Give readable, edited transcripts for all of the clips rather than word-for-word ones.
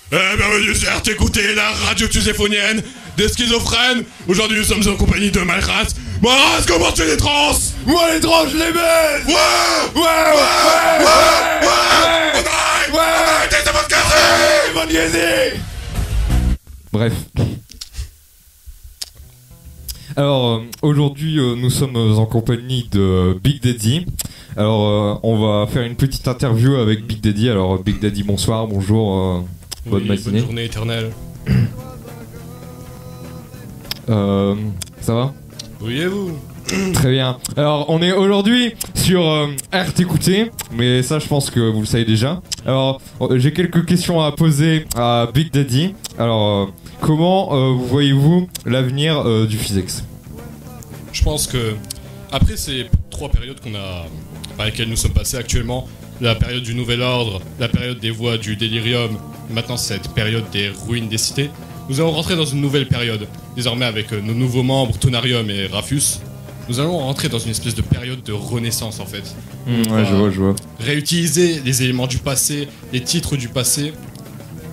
Bienvenue sur RTQT, la radio tuséphonienne des schizophrènes. Aujourd'hui, nous sommes en compagnie de Malras. Malras, comment tu les trans? Moi, les trans, je les baise. Ouais. Bref. Alors, aujourd'hui, nous sommes en compagnie de Big Daddy. Alors, on va faire une petite interview avec Big Daddy. Alors, Big Daddy, bonsoir, bonjour, bonne matinée. Bonne journée éternelle. Ça va? Oui, et vous? Très bien. Alors, on est aujourd'hui sur RTQT, mais ça, je pense que vous le savez déjà. Alors, j'ai quelques questions à poser à Big Daddy. Alors, comment vous voyez-vous l'avenir du Physex? Je pense que, après ces 3 périodes par lesquelles nous sommes passés actuellement, la période du Nouvel Ordre, la période des voies du délirium, maintenant cette période des ruines des cités, nous allons rentrer dans une nouvelle période. Désormais, avec nos nouveaux membres, Tonarium et Rafus, nous allons rentrer dans une espèce de période de renaissance en fait. Ouais, je vois. Réutiliser les éléments du passé, les titres du passé,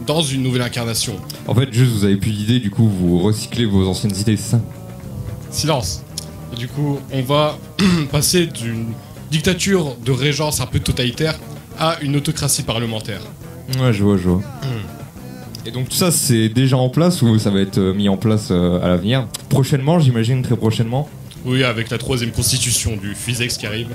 dans une nouvelle incarnation. En fait, juste vous avez plus d'idées, du coup vous recyclez vos anciennes idées, c'est ça? Silence. Et du coup, on va passer d'une dictature de régence un peu totalitaire à une autocratie parlementaire. Ouais, je vois. Et donc tout ça, c'est déjà en place ou ça va être mis en place à l'avenir? Prochainement, j'imagine, très prochainement. Oui, avec la 3e constitution du Physex qui arrive.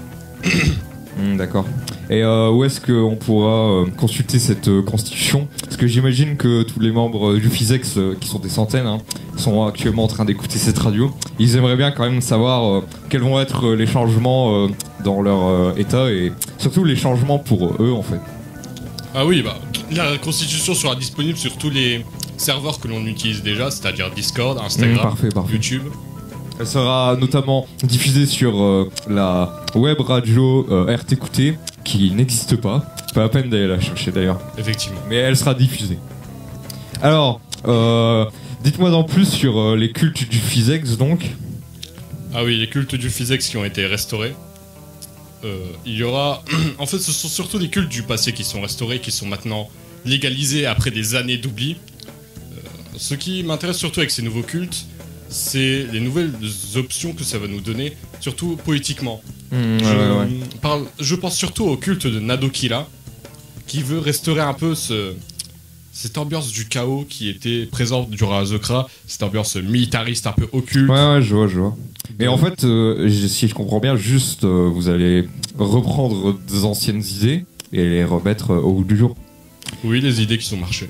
D'accord. Et où est-ce qu'on pourra consulter cette constitution? Parce que j'imagine que tous les membres du Physex, qui sont des centaines, sont actuellement en train d'écouter cette radio. Ils aimeraient bien quand même savoir quels vont être les changements dans leur état et surtout les changements pour eux en fait. Ah oui, bah la constitution sera disponible sur tous les serveurs que l'on utilise déjà, c'est-à-dire Discord, Instagram, parfait. YouTube. Elle sera notamment diffusée sur la web radio RTQT, qui n'existe pas. Pas la peine d'aller la chercher d'ailleurs. Effectivement. Mais elle sera diffusée. Alors, dites-moi en plus sur les cultes du Physex donc. Ah oui, les cultes du Physex qui ont été restaurés. Il y aura... en fait, ce sont surtout les cultes du passé qui sont restaurés, qui sont maintenant légalisés après des années d'oubli. Ce qui m'intéresse surtout avec ces nouveaux cultes, c'est les nouvelles options que ça va nous donner, surtout poétiquement. Je pense surtout au culte de Nadokila, qui veut restaurer un peu cette ambiance du chaos qui était présente durant Azokra, cette ambiance militariste un peu occulte. Ouais, je vois. Et en fait, si je comprends bien, juste vous allez reprendre des anciennes idées et les remettre au goût du jour. Oui, les idées qui ont marché.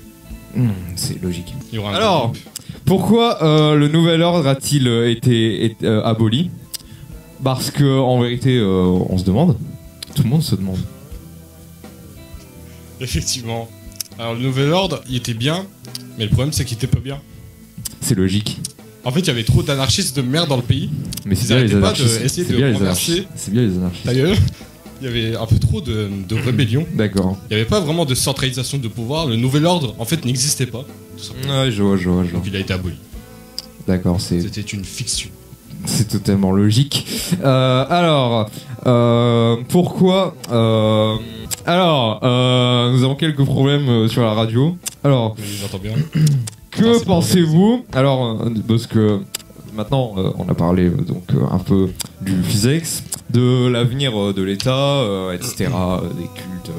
C'est logique. Il y aura Alors, pourquoi le Nouvel Ordre a-t-il été aboli? Parce que en vérité, on se demande. Tout le monde se demande. Effectivement. Alors le Nouvel Ordre, il était bien, mais le problème c'est qu'il était pas bien. C'est logique. En fait, il y avait trop d'anarchistes de merde dans le pays. Mais c'est bien les anarchistes. C'est bien les anarchistes. C'est bien les anarchistes. D'ailleurs, il y avait un peu trop de rébellion. D'accord. Il n'y avait pas vraiment de centralisation de pouvoir. Le Nouvel Ordre, en fait, n'existait pas. Ouais, je vois. Donc il a été aboli. D'accord, C'était une fiction. C'est totalement logique. Pourquoi nous avons quelques problèmes sur la radio. Alors, Oui, j'entends bien. que pensez-vous? Alors, parce que maintenant, on a parlé un peu du Physex, de l'avenir de l'État, etc., des cultes,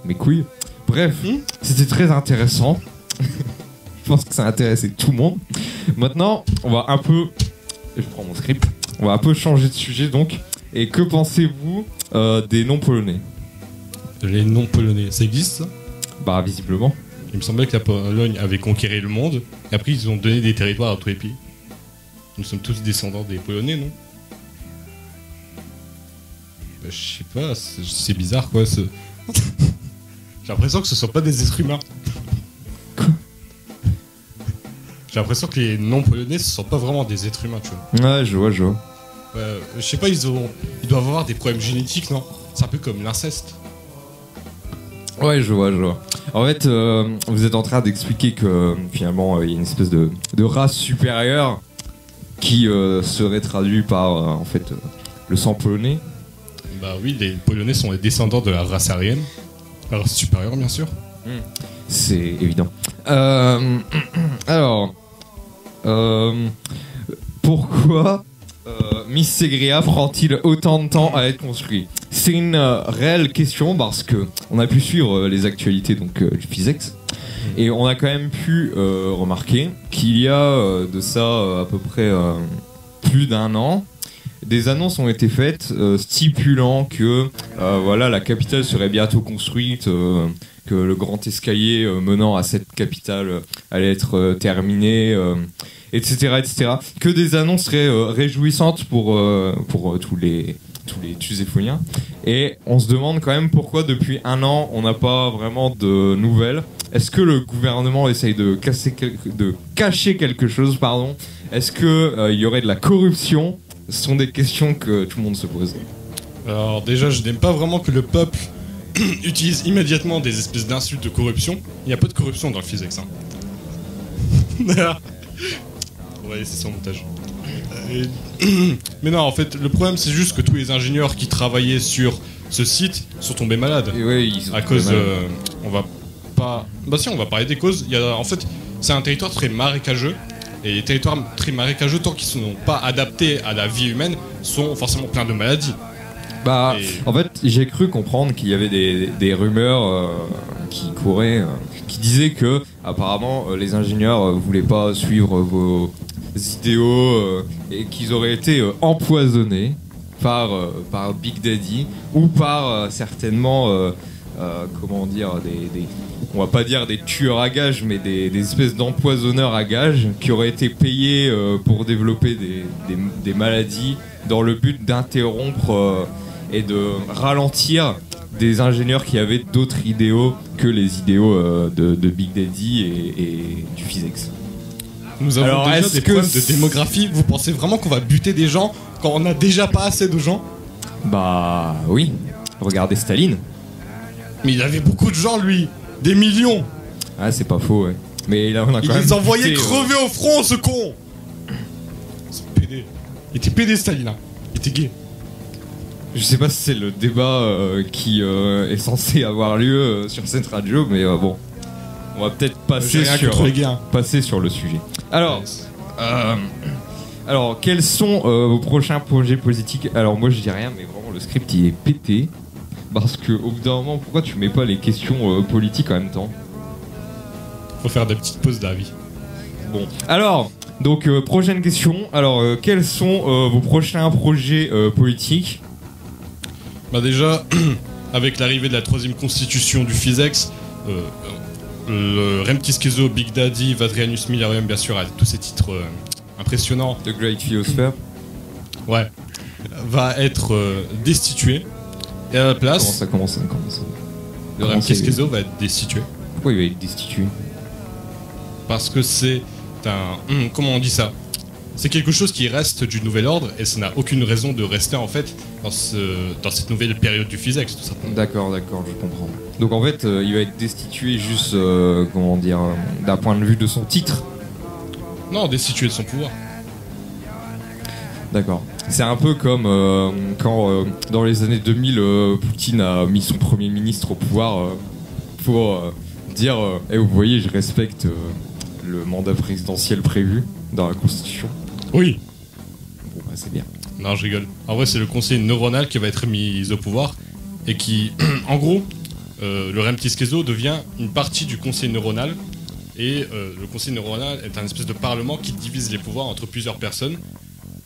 mes couilles. Bref, c'était très intéressant. Je pense que ça a intéressé tout le monde. Maintenant, on va un peu... Je prends mon script. On va un peu changer de sujet, donc. Et que pensez-vous des noms polonais? Les noms polonais, ça existe ça? Bah, visiblement. Il me semblait que la Pologne avait conquéri le monde, et après ils ont donné des territoires à tous les pays. Nous sommes tous descendants des Polonais, non? Bah, je sais pas, c'est bizarre quoi. J'ai l'impression que ce sont pas des êtres humains. Quoi? J'ai l'impression que les noms polonais ce sont pas vraiment des êtres humains, tu vois. Ouais, je vois. Je sais pas, ils doivent avoir des problèmes génétiques, non? C'est un peu comme l'inceste. Ouais, je vois. En fait, vous êtes en train d'expliquer que finalement, il y a une espèce de race supérieure qui serait traduite par en fait le sang polonais. Bah oui, les Polonais sont les descendants de la race aryenne, la race supérieure bien sûr. C'est évident. Alors, pourquoi Miss Segria prend-il autant de temps à être construit? C'est une réelle question parce que on a pu suivre les actualités donc du Physex et on a quand même pu remarquer qu'il y a de ça à peu près plus d'un an. Des annonces ont été faites stipulant que voilà, la capitale serait bientôt construite, que le grand escalier menant à cette capitale allait être terminé, etc., etc. Que des annonces très réjouissantes pour tous les Thuséphoniens. Et on se demande quand même pourquoi depuis un an on n'a pas vraiment de nouvelles. Est-ce que le gouvernement essaye de cacher quelque chose, pardon? Est-ce que il y aurait de la corruption? Ce sont des questions que tout le monde se pose. Alors déjà, je n'aime pas vraiment que le peuple utilise immédiatement des espèces d'insultes de corruption. Il n'y a pas de corruption dans le Physex. Hein. On va laisser ça au montage. Mais non, en fait, le problème c'est juste que tous les ingénieurs qui travaillaient sur ce site sont tombés malades. Et ouais, ils sont à cause, on va pas. Bah si, on va parler des causes. Il y a, en fait, c'est un territoire très marécageux. Et les territoires très marécageux, tant qu'ils ne sont pas adaptés à la vie humaine, sont forcément pleins de maladies. Bah, en fait, j'ai cru comprendre qu'il y avait des rumeurs qui couraient, qui disaient que, apparemment, les ingénieurs voulaient pas suivre vos idéaux et qu'ils auraient été empoisonnés par Big Daddy ou par certainement, comment dire, on va pas dire des tueurs à gages, mais des espèces d'empoisonneurs à gages qui auraient été payés pour développer des maladies dans le but d'interrompre et de ralentir des ingénieurs qui avaient d'autres idéaux que les idéaux de Big Daddy et du Physex. Nous avons déjà des problèmes de démographie. Vous pensez vraiment qu'on va buter des gens quand on n'a déjà pas assez de gens? Bah oui, regardez Staline. Mais il avait beaucoup de gens, lui. Des millions. Ah, c'est pas faux, ouais. Mais là, on a quand même les envoyait crever au front, ce con. C'est pédé. Il était pédé, Staline. Hein. Il était gay. Je sais pas si c'est le débat qui est censé avoir lieu sur cette radio, mais bon. On va peut-être passer sur le sujet. Alors, alors quels sont vos prochains projets politiques? Alors moi je dis rien, mais vraiment le script il est pété. Parce que au bout d'un moment, pourquoi tu mets pas les questions politiques en même temps? Faut faire des petites pauses d'avis. Bon, alors, donc prochaine question. Alors, quels sont vos prochains projets politiques? Bah déjà, avec l'arrivée de la 3ème constitution du Physex, le Remtiskezo, Big Daddy, Vadrianus Milarium, bien sûr, avec tous ces titres impressionnants. The Great Philosopher. Ouais. Va être destitué. Et à la place... Comment ça Le Remtiskezo va être destitué. Pourquoi il va être destitué? Parce que c'est un... comment on dit ça? C'est quelque chose qui reste du Nouvel Ordre et ça n'a aucune raison de rester en fait dans cette nouvelle période du Physex, tout simplement. D'accord, je comprends. Donc en fait, il va être destitué juste, comment dire, d'un point de vue de son titre? Non, destitué de son pouvoir. D'accord. C'est un peu comme quand dans les années 2000, Poutine a mis son premier ministre au pouvoir pour dire vous voyez, je respecte le mandat présidentiel prévu dans la Constitution. Oui. Bon, bah, c'est bien. Non, je rigole. En vrai, c'est le conseil neuronal qui va être mis au pouvoir et qui, en gros, le Remtiskezo devient une partie du conseil neuronal et le conseil neuronal est un espèce de parlement qui divise les pouvoirs entre plusieurs personnes.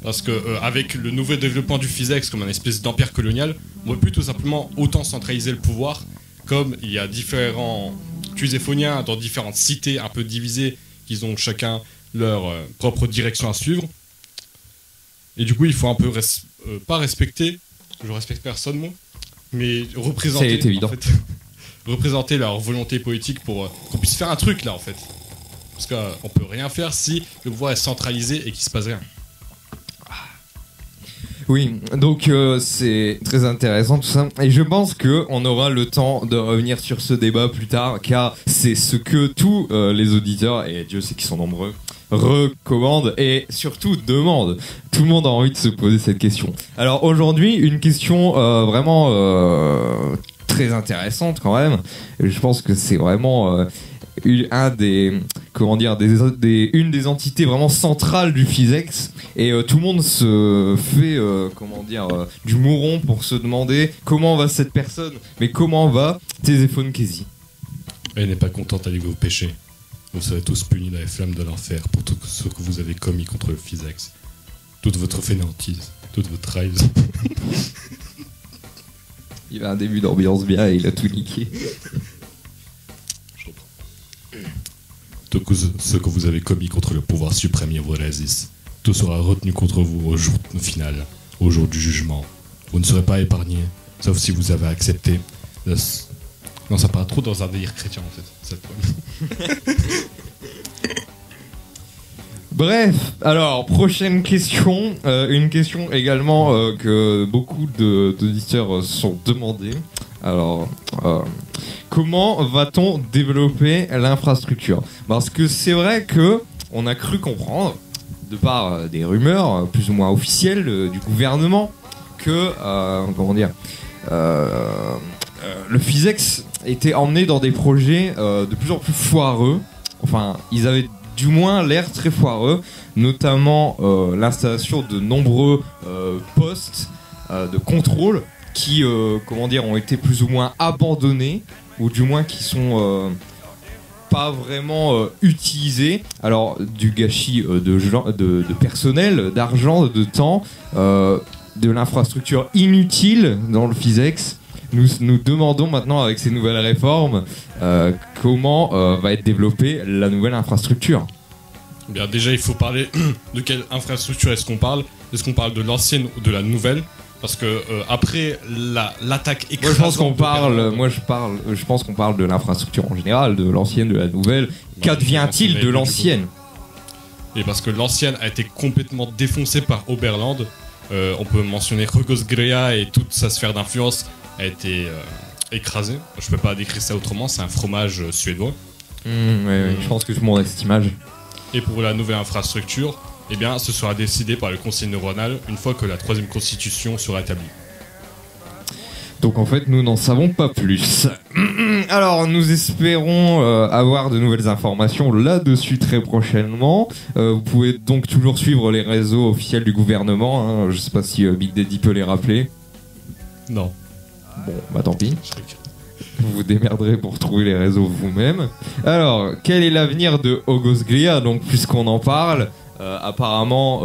Parce que avec le nouveau développement du Physex comme un espèce d'empire colonial, on ne peut plus tout simplement autant centraliser le pouvoir, comme il y a différents Thuséphoniens dans différentes cités un peu divisées, qui ont chacun leur propre direction à suivre. Et du coup, il faut un peu pas respecter, je respecte personne moi, mais représenter, c'est évident. En fait, représenter leur volonté politique pour qu'on puisse faire un truc là en fait. Parce qu'on peut rien faire si le pouvoir est centralisé et qu'il se passe rien. Oui, donc c'est très intéressant tout ça. Et je pense qu'on aura le temps de revenir sur ce débat plus tard, car c'est ce que tous les auditeurs, et Dieu sait qu'ils sont nombreux, recommandent et surtout demandent. Tout le monde a envie de se poser cette question. Alors aujourd'hui, une question vraiment très intéressante quand même. Je pense que c'est vraiment un des comment dire une des entités vraiment centrales du Physex et tout le monde se fait du mouron pour se demander comment va cette personne, mais comment va Ctéséphone Kézi. Elle n'est pas contente avec vos péchés. Vous serez tous punis dans les flammes de l'enfer pour tout ce que vous avez commis contre le Physex. Toute votre fainéantise, toute votre trahison. Il a un début d'ambiance bien et il a tout niqué. Tout ce que vous avez commis contre le pouvoir suprême Yevrazis, tout sera retenu contre vous au jour final, au jour du jugement. Vous ne serez pas épargnés, sauf si vous avez accepté. Non, ça part trop dans un délire chrétien en fait. Bref, alors prochaine question, une question également que beaucoup d'auditeurs se sont demandé. Alors, comment va-t-on développer l'infrastructure? Parce que c'est vrai que on a cru comprendre, de par des rumeurs plus ou moins officielles du gouvernement, que le Physex était emmené dans des projets de plus en plus foireux. Enfin, ils avaient du moins l'air très foireux, notamment l'installation de nombreux postes de contrôle qui ont été plus ou moins abandonnés, ou du moins qui sont pas vraiment utilisés. Alors du gâchis de personnel, d'argent, de temps, de l'infrastructure inutile dans le Physex. Nous demandons maintenant, avec ces nouvelles réformes, comment va être développée la nouvelle infrastructure. Bien, déjà, il faut parler de quelle infrastructure est-ce qu'on parle. Est-ce qu'on parle de l'ancienne ou de la nouvelle? Parce que après l'attaque écrasante... Je pense qu'on parle de l'infrastructure en général, de l'ancienne, de la nouvelle. Qu'advient-il de l'ancienne? Et parce que l'ancienne a été complètement défoncée par Oberland. On peut mentionner Rogosgrea et toute sa sphère d'influence a été écrasée. Je peux pas décrire ça autrement, c'est un fromage suédois. Je pense que je m'en ai cette image. Et pour la nouvelle infrastructure, eh bien, ce sera décidé par le conseil neuronal une fois que la 3e constitution sera établie. Donc en fait, nous n'en savons pas plus. Alors, nous espérons avoir de nouvelles informations là-dessus très prochainement. Vous pouvez donc toujours suivre les réseaux officiels du gouvernement. Hein. Je sais pas si Big Daddy peut les rappeler. Non. Bon, bah tant pis. Vous vous démerderez pour trouver les réseaux vous-même. Alors, quel est l'avenir de Ogosgria? Donc, puisqu'on en parle, apparemment,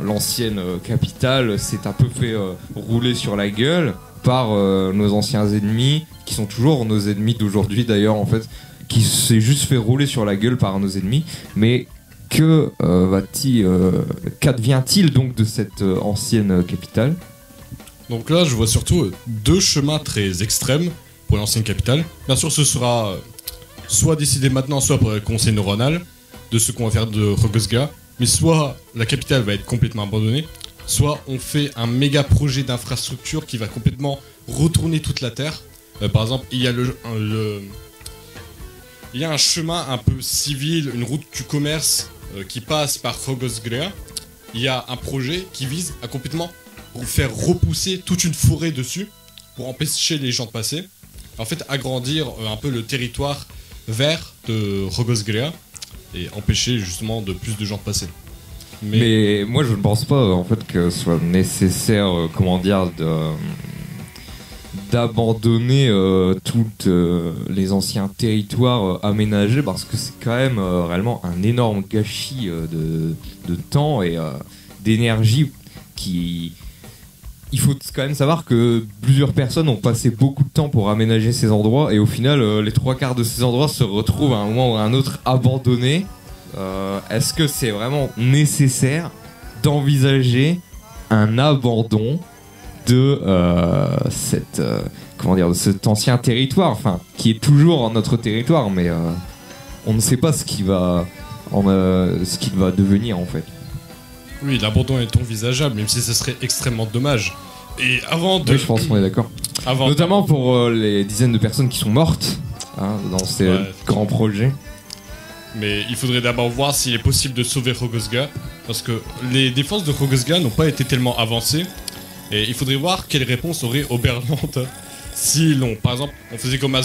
l'ancienne capitale s'est un peu fait rouler sur la gueule par nos anciens ennemis, qui sont toujours nos ennemis d'aujourd'hui d'ailleurs, en fait, qui s'est juste fait rouler sur la gueule par nos ennemis. Mais qu'advient-il donc de cette ancienne capitale? Donc là, je vois surtout 2 chemins très extrêmes pour l'ancienne capitale. Bien sûr, ce sera soit décidé maintenant, soit par le conseil neuronal, de ce qu'on va faire de Rogosga. Mais soit la capitale va être complètement abandonnée, soit on fait un méga projet d'infrastructure qui va complètement retourner toute la Terre. Par exemple, il y a il y a un chemin un peu civil, une route du commerce qui passe par Rogosgrea. Il y a un projet qui vise à complètement faire repousser toute une forêt dessus pour empêcher les gens de passer. En fait, agrandir un peu le territoire vert de Rogosgrea et empêcher justement de plus de gens de passer. Mais moi, je ne pense pas en fait que ce soit nécessaire, d'abandonner tous les anciens territoires aménagés, parce que c'est quand même réellement un énorme gâchis de temps et d'énergie qui... Il faut quand même savoir que plusieurs personnes ont passé beaucoup de temps pour aménager ces endroits, et au final, les 3/4 de ces endroits se retrouvent à un moment ou à un autre abandonnés. Est-ce que c'est vraiment nécessaire d'envisager un abandon de de cet ancien territoire, enfin, qui est toujours notre territoire, mais on ne sait pas ce qu'il va devenir en fait. Oui, l'abandon est envisageable, même si ce serait extrêmement dommage. Et avant de... Oui, je pense qu'on est d'accord. Notamment pour les dizaines de personnes qui sont mortes dans ces grands projets. Mais il faudrait d'abord voir s'il est possible de sauver Rogosga, parce que les défenses de Rogosga n'ont pas été tellement avancées, et il faudrait voir quelle réponse aurait Oberland si long. Par exemple, on faisait comme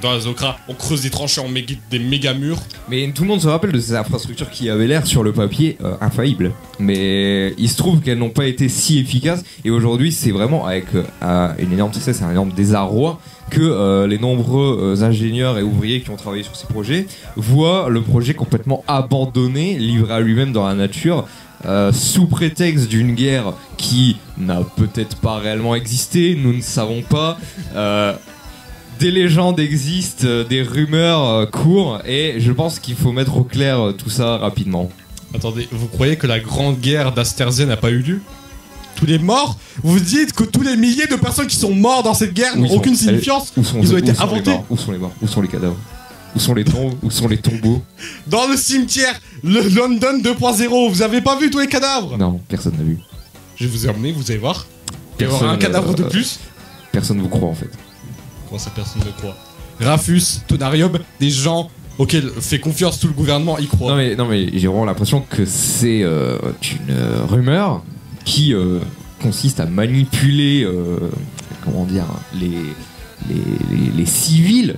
dans Azokra, on creuse des tranchées en des méga murs. Mais tout le monde se rappelle de ces infrastructures qui avaient l'air sur le papier infaillibles. Mais il se trouve qu'elles n'ont pas été si efficaces. Et aujourd'hui, c'est vraiment avec une énorme tristesse et un énorme désarroi que les nombreux ingénieurs et ouvriers qui ont travaillé sur ces projets voient le projet complètement abandonné, livré à lui-même dans la nature. Sous prétexte d'une guerre qui n'a peut-être pas réellement existé, nous ne savons pas. Des légendes existent, des rumeurs courent, et je pense qu'il faut mettre au clair tout ça rapidement. Attendez, vous croyez que la grande guerre d'Asterzia n'a pas eu lieu? Tous les morts? Vous dites que tous les milliers de personnes qui sont morts dans cette guerre n'ont aucune signifiance? Ils ont été inventés? Où sont les morts? Où sont les cadavres? Où sont les tombes? Où sont les tombeaux? Dans le cimetière, le London 2.0, vous avez pas vu tous les cadavres? Non, personne n'a vu. Je vais vous emmener, vous allez voir. Il y aura un cadavre de plus. Personne ne vous croit en fait. Comment ça, personne ne croit? Rafus, Tonarium, des gens auxquels fait confiance tout le gouvernement, y croient. Non mais j'ai vraiment l'impression que c'est une rumeur qui consiste à manipuler comment dire les civils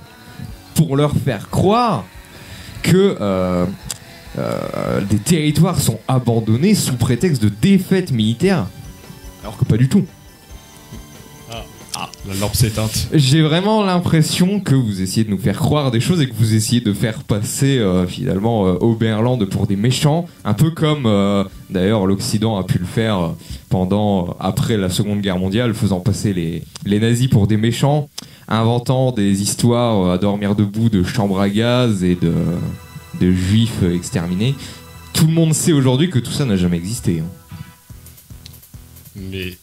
pour leur faire croire que des territoires sont abandonnés sous prétexte de défaite militaire, alors que pas du tout. La lampe s'est éteinte. J'ai vraiment l'impression que vous essayez de nous faire croire des choses et que vous essayez de faire passer finalement Oberland pour des méchants, un peu comme d'ailleurs l'Occident a pu le faire après la Seconde Guerre mondiale, faisant passer les nazis pour des méchants, inventant des histoires à dormir debout de chambres à gaz et de juifs exterminés. Tout le monde sait aujourd'hui que tout ça n'a jamais existé. Mais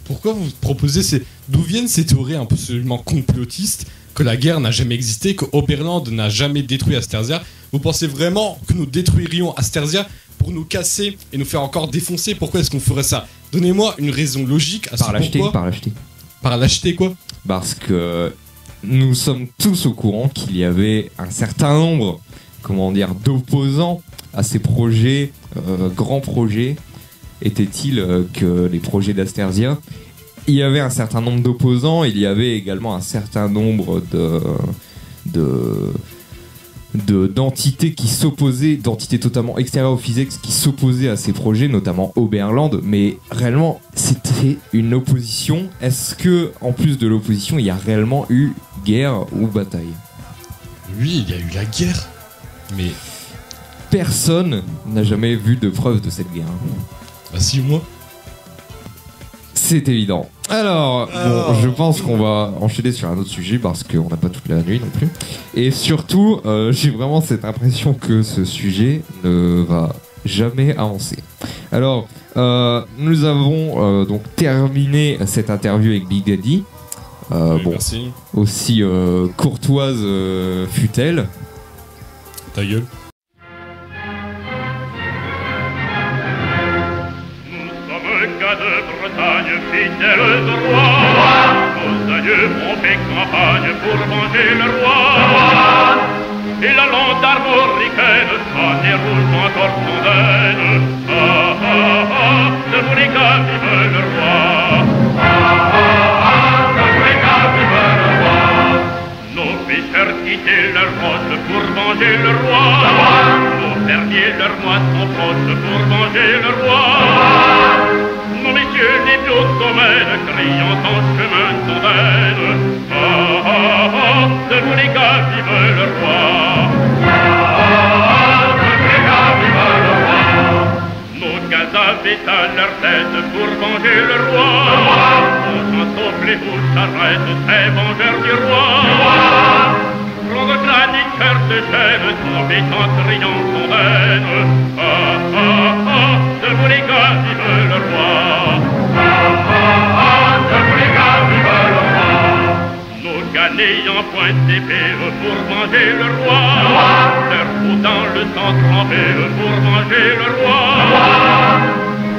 pourquoi vous proposez d'où viennent ces théories un peu absolument complotistes que la guerre n'a jamais existé, que Oberland n'a jamais détruit Asterzia? Vous pensez vraiment que nous détruirions Asterzia pour nous casser et nous faire encore défoncer? Pourquoi est-ce qu'on ferait ça? Donnez-moi une raison logique à ce pourquoi. Par l'acheter. Par l'acheter quoi? Parce que nous sommes tous au courant qu'il y avait un certain nombre, d'opposants à ces projets, grands projets. Était-il que les projets d'Asterzia, il y avait un certain nombre d'opposants, il y avait également un certain nombre d'entités qui s'opposaient, d'entités totalement extérieures au Physex qui s'opposaient à ces projets, notamment Oberland, mais réellement c'était une opposition. Est-ce que, en plus de l'opposition, il y a réellement eu guerre ou bataille? Oui, il y a eu la guerre, mais personne n'a jamais vu de preuve de cette guerre. Bah si, moi. C'est évident. Alors, bon, je pense qu'on va enchaîner sur un autre sujet parce qu'on n'a pas toute la nuit non plus. Et surtout, j'ai vraiment cette impression que ce sujet ne va jamais avancer. Alors, nous avons donc terminé cette interview avec Big Daddy. Oui, merci. Aussi courtoise fut-elle. Ta gueule. De Bretagne, fidèles au roi, nos aïeux ont fait campagne pour venger le roi. Et la lande armoricaine, ça déroule encore mondaine. Ah ah ah, de Bourrica, vive le roi. Ah ah ah, de Bourrica, vive le roi. Nos pêcheurs quittaient leur roche pour venger le roi. Nos fermiers leurs mois sont proches pour venger le roi. Nos messieurs les vieux domaines, criant en chemin d'ondaine. Ah ah ah, de Bourrica, vive le roi. Ah ah ah, de Bourrica, vive le roi. Nos gaz avaient à leur tête pour venger le roi. Nos chansons les vous charrettes, très vengeurs du roi. Prendre granit, cœur de chêne, tombait en criant d'ondaine. Ah ah ah, de Bourrica, vive le roi. Ayant point d'épée pour venger le roi, leur peau dans le sang trempé pour venger le roi.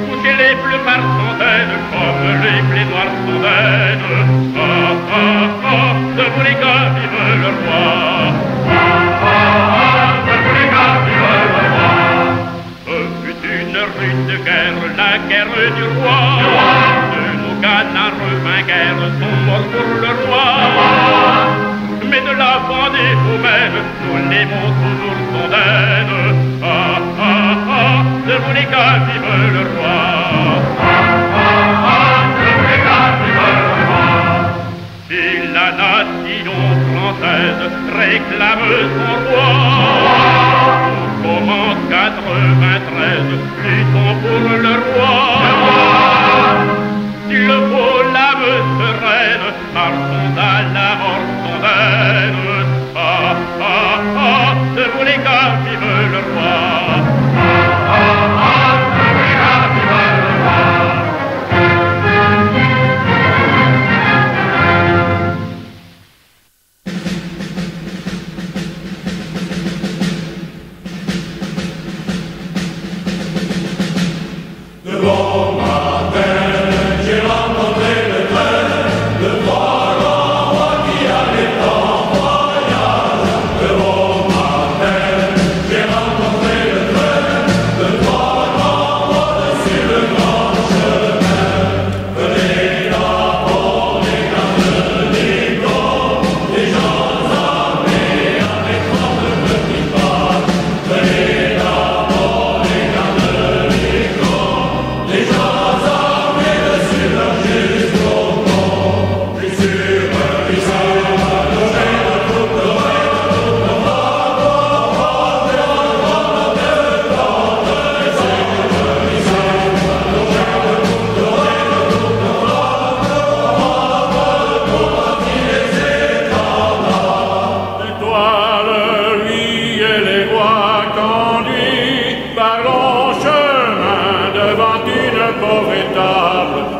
Coucher les bleus par centaines comme les blés noirs fondaines. Ah ah ah, de Bourrica, vive le roi. Ah ah ah, de Bourrica, vive le roi. Ce fut une rude guerre, la guerre du roi. De nos canards vainqueurs sont morts pour le roi. aimons toujours Fontaine. Ah, ah, ah, debout les gars, vive le roi. Ah, ah, ah, debout les gars, vive le roi. Si la nation française réclame son roi, nous commence 93, luttons pour le roi. S'il le faut, l'âme sereine, marchons à la mort fondaine. Ah, ah, ah, debout les gars, vive le roi. Ah, ah, ah, debout les gars, vive le roi.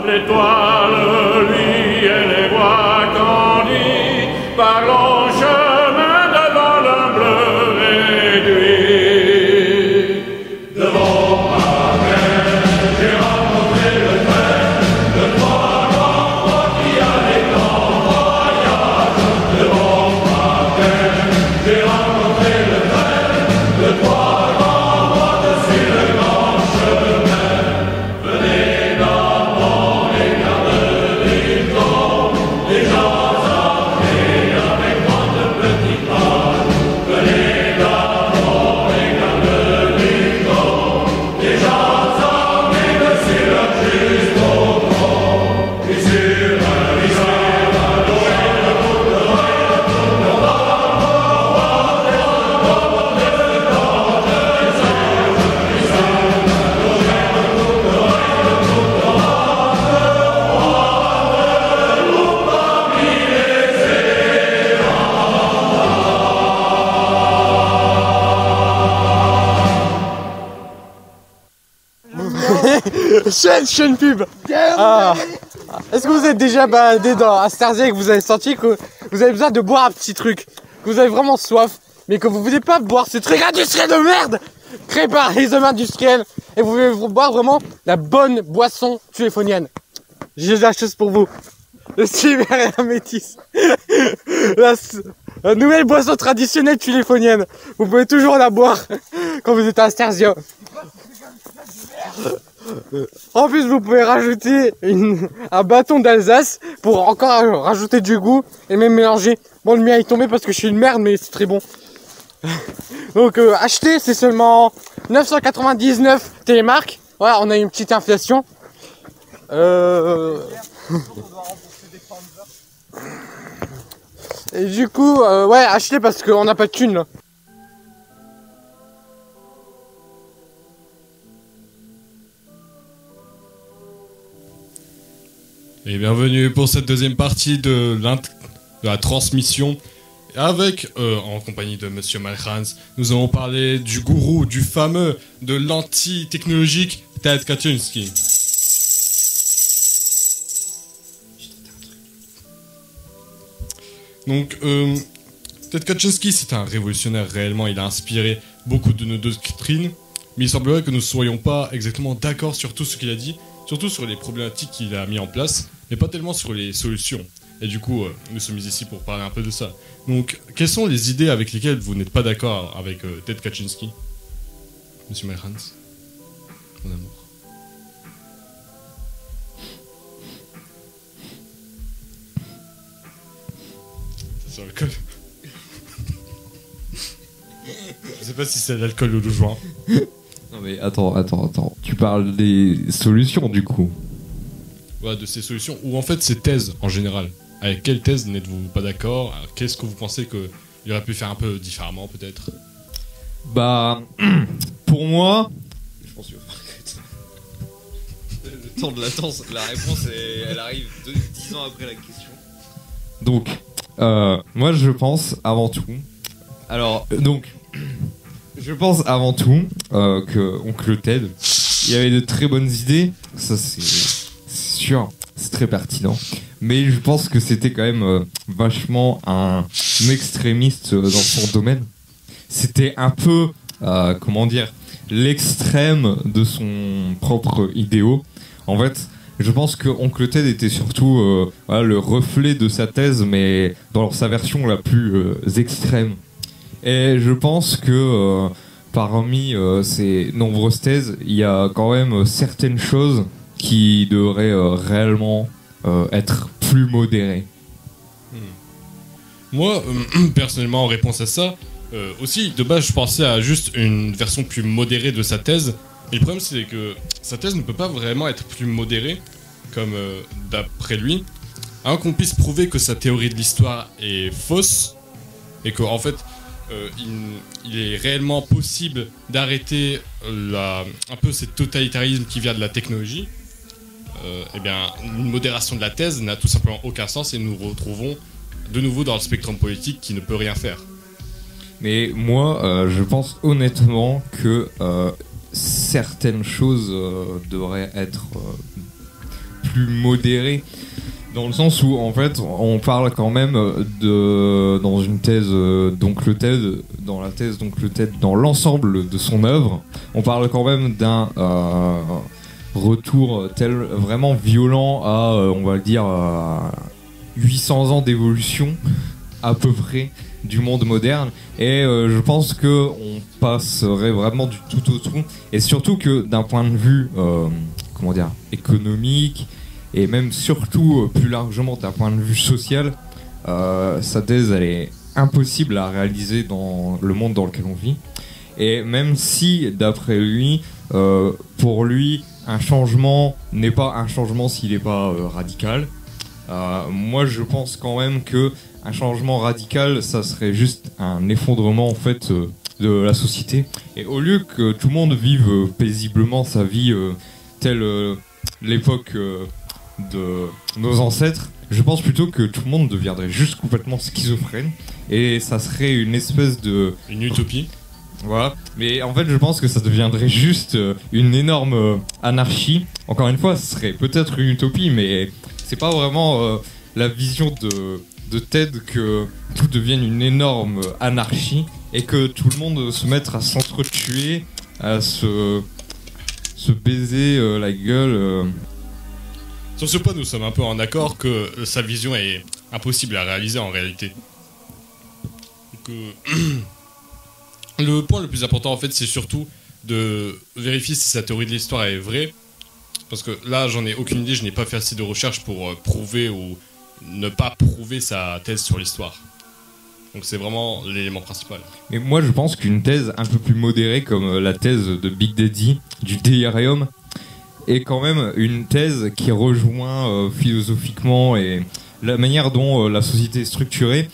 L'étoile, lui et les voix candies, par long chemin devant le bleu réduit. Devant ma mère, j'ai rencontré le train de trois grands rois qui allaient en voyage. Devant ma mère, j'ai rencontré le train de trois grands rois dessus le grand chemin. Venez chaîne pub. Ah. Est-ce que vous êtes déjà baladé dans Astarzia et que vous avez senti que vous avez besoin de boire un petit truc, que vous avez vraiment soif, mais que vous ne voulez pas boire ce truc industriel de merde créé par les hommes industriels et vous voulez boire vraiment la bonne boisson tuléphonienne? J'ai la chose pour vous. Le Sibérien métis. La nouvelle boisson traditionnelle tuléphonienne. Vous pouvez toujours la boire quand vous êtes à Astarzia. En plus, vous pouvez rajouter un bâton d'Alsace pour encore rajouter du goût et même mélanger. Bon, le mien est tombé parce que je suis une merde, mais c'est très bon. Donc, acheter, c'est seulement 999 télémarques. Voilà, on a une petite inflation. Et du coup, ouais, acheter parce qu'on n'a pas de thunes là. Et bienvenue pour cette deuxième partie de la transmission. Avec, en compagnie de Monsieur Malchans, nous allons parler du gourou, du fameux, de l'anti-technologique Ted Kaczynski. Donc, Ted Kaczynski, c'est un révolutionnaire réellement. Il a inspiré beaucoup de nos doctrines. Mais il semblerait que nous ne soyons pas exactement d'accord sur tout ce qu'il a dit. Surtout sur les problématiques qu'il a mis en place, mais pas tellement sur les solutions. Et du coup, nous sommes ici pour parler un peu de ça. Donc, quelles sont les idées avec lesquelles vous n'êtes pas d'accord avec Ted Kaczynski, Monsieur Malchans, mon amour? Ça sent le col. Je sais pas si c'est l'alcool ou le joint. Non mais attends. Tu parles des solutions du coup. Ouais, de ces solutions, ou en fait ces thèses en général. Avec quelle thèse n'êtes-vous pas d'accord? Qu'est-ce que vous pensez qu'il aurait pu faire un peu différemment peut-être? Bah, pour moi, je pense que le temps de latence, la réponse elle arrive 10 ans après la question. Donc, moi je pense avant tout. Alors, je pense avant tout que Oncle Ted, il y avait de très bonnes idées. Ça c'est sûr, c'est très pertinent. Mais je pense que c'était quand même vachement un extrémiste dans son domaine. C'était un peu, comment dire, l'extrême de son propre idéal. En fait, je pense que Oncle Ted était surtout voilà, le reflet de sa thèse, mais dans sa version la plus extrême. Et je pense que parmi ces nombreuses thèses, il y a quand même certaines choses qui devraient réellement être plus modérées. Moi, personnellement, en réponse à ça, aussi, de base, je pensais à juste une version plus modérée de sa thèse. Et le problème, c'est que sa thèse ne peut pas vraiment être plus modérée, comme d'après lui, avant qu'on puisse prouver que sa théorie de l'histoire est fausse, et qu'en fait, il est réellement possible d'arrêter un peu ce totalitarisme qui vient de la technologie. Eh bien, une modération de la thèse n'a tout simplement aucun sens et nous retrouvons de nouveau dans le spectre politique qui ne peut rien faire. Mais moi, je pense honnêtement que certaines choses devraient être plus modérées, dans le sens où, en fait, on parle quand même dans une thèse d'Oncle Ted, dans la thèse d'Oncle Ted, dans l'ensemble de son œuvre, on parle quand même d'un retour vraiment violent à, on va le dire, 800 ans d'évolution, à peu près, du monde moderne, et je pense que on passerait vraiment du tout au tout, et surtout que d'un point de vue comment dire, économique, et même surtout plus largement d'un point de vue social, sa thèse elle est impossible à réaliser dans le monde dans lequel on vit. Et même si d'après lui, pour lui, un changement n'est pas un changement s'il n'est pas radical, moi je pense quand même que un changement radical, ça serait juste un effondrement en fait de la société. Et au lieu que tout le monde vive paisiblement sa vie telle l'époque de nos ancêtres, je pense plutôt que tout le monde deviendrait juste complètement schizophrène et ça serait une espèce de... Une utopie. Voilà, mais en fait je pense que ça deviendrait juste une énorme anarchie. Encore une fois, ce serait peut-être une utopie, mais c'est pas vraiment la vision de Ted que tout devienne une énorme anarchie et que tout le monde se mette à s'entretuer, à se baiser la gueule. Sur ce point, nous sommes un peu en accord que sa vision est impossible à réaliser en réalité. Le point le plus important en fait, c'est surtout de vérifier si sa théorie de l'histoire est vraie. Parce que là, j'en ai aucune idée, je n'ai pas fait assez de recherches pour prouver ou ne pas prouver sa thèse sur l'histoire. Donc c'est vraiment l'élément principal. Mais moi je pense qu'une thèse un peu plus modérée comme la thèse de Big Daddy, du délirium, est quand même une thèse qui rejoint philosophiquement et la manière dont la société est structurée.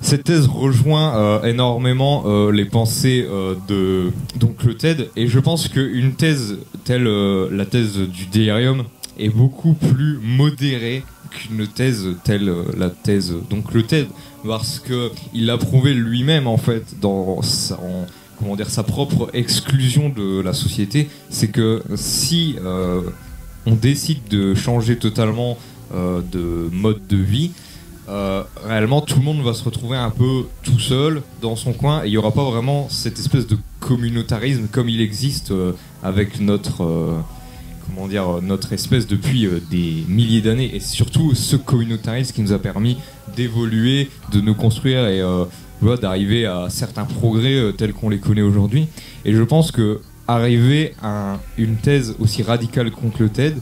Cette thèse rejoint énormément les pensées d'Oncle Ted, et je pense qu'une thèse telle la thèse du délirium est beaucoup plus modérée qu'une thèse telle la thèse d'Oncle Ted, parce que il l'a prouvé lui-même en fait dans sa propre exclusion de la société. C'est que si on décide de changer totalement de mode de vie, réellement tout le monde va se retrouver un peu tout seul dans son coin et il n'y aura pas vraiment cette espèce de communautarisme comme il existe avec notre notre espèce depuis des milliers d'années, et surtout ce communautarisme qui nous a permis d'évoluer, de nous construire et d'arriver à certains progrès tels qu'on les connaît aujourd'hui. Et je pense que arriver à une thèse aussi radicale qu'Oncle Ted,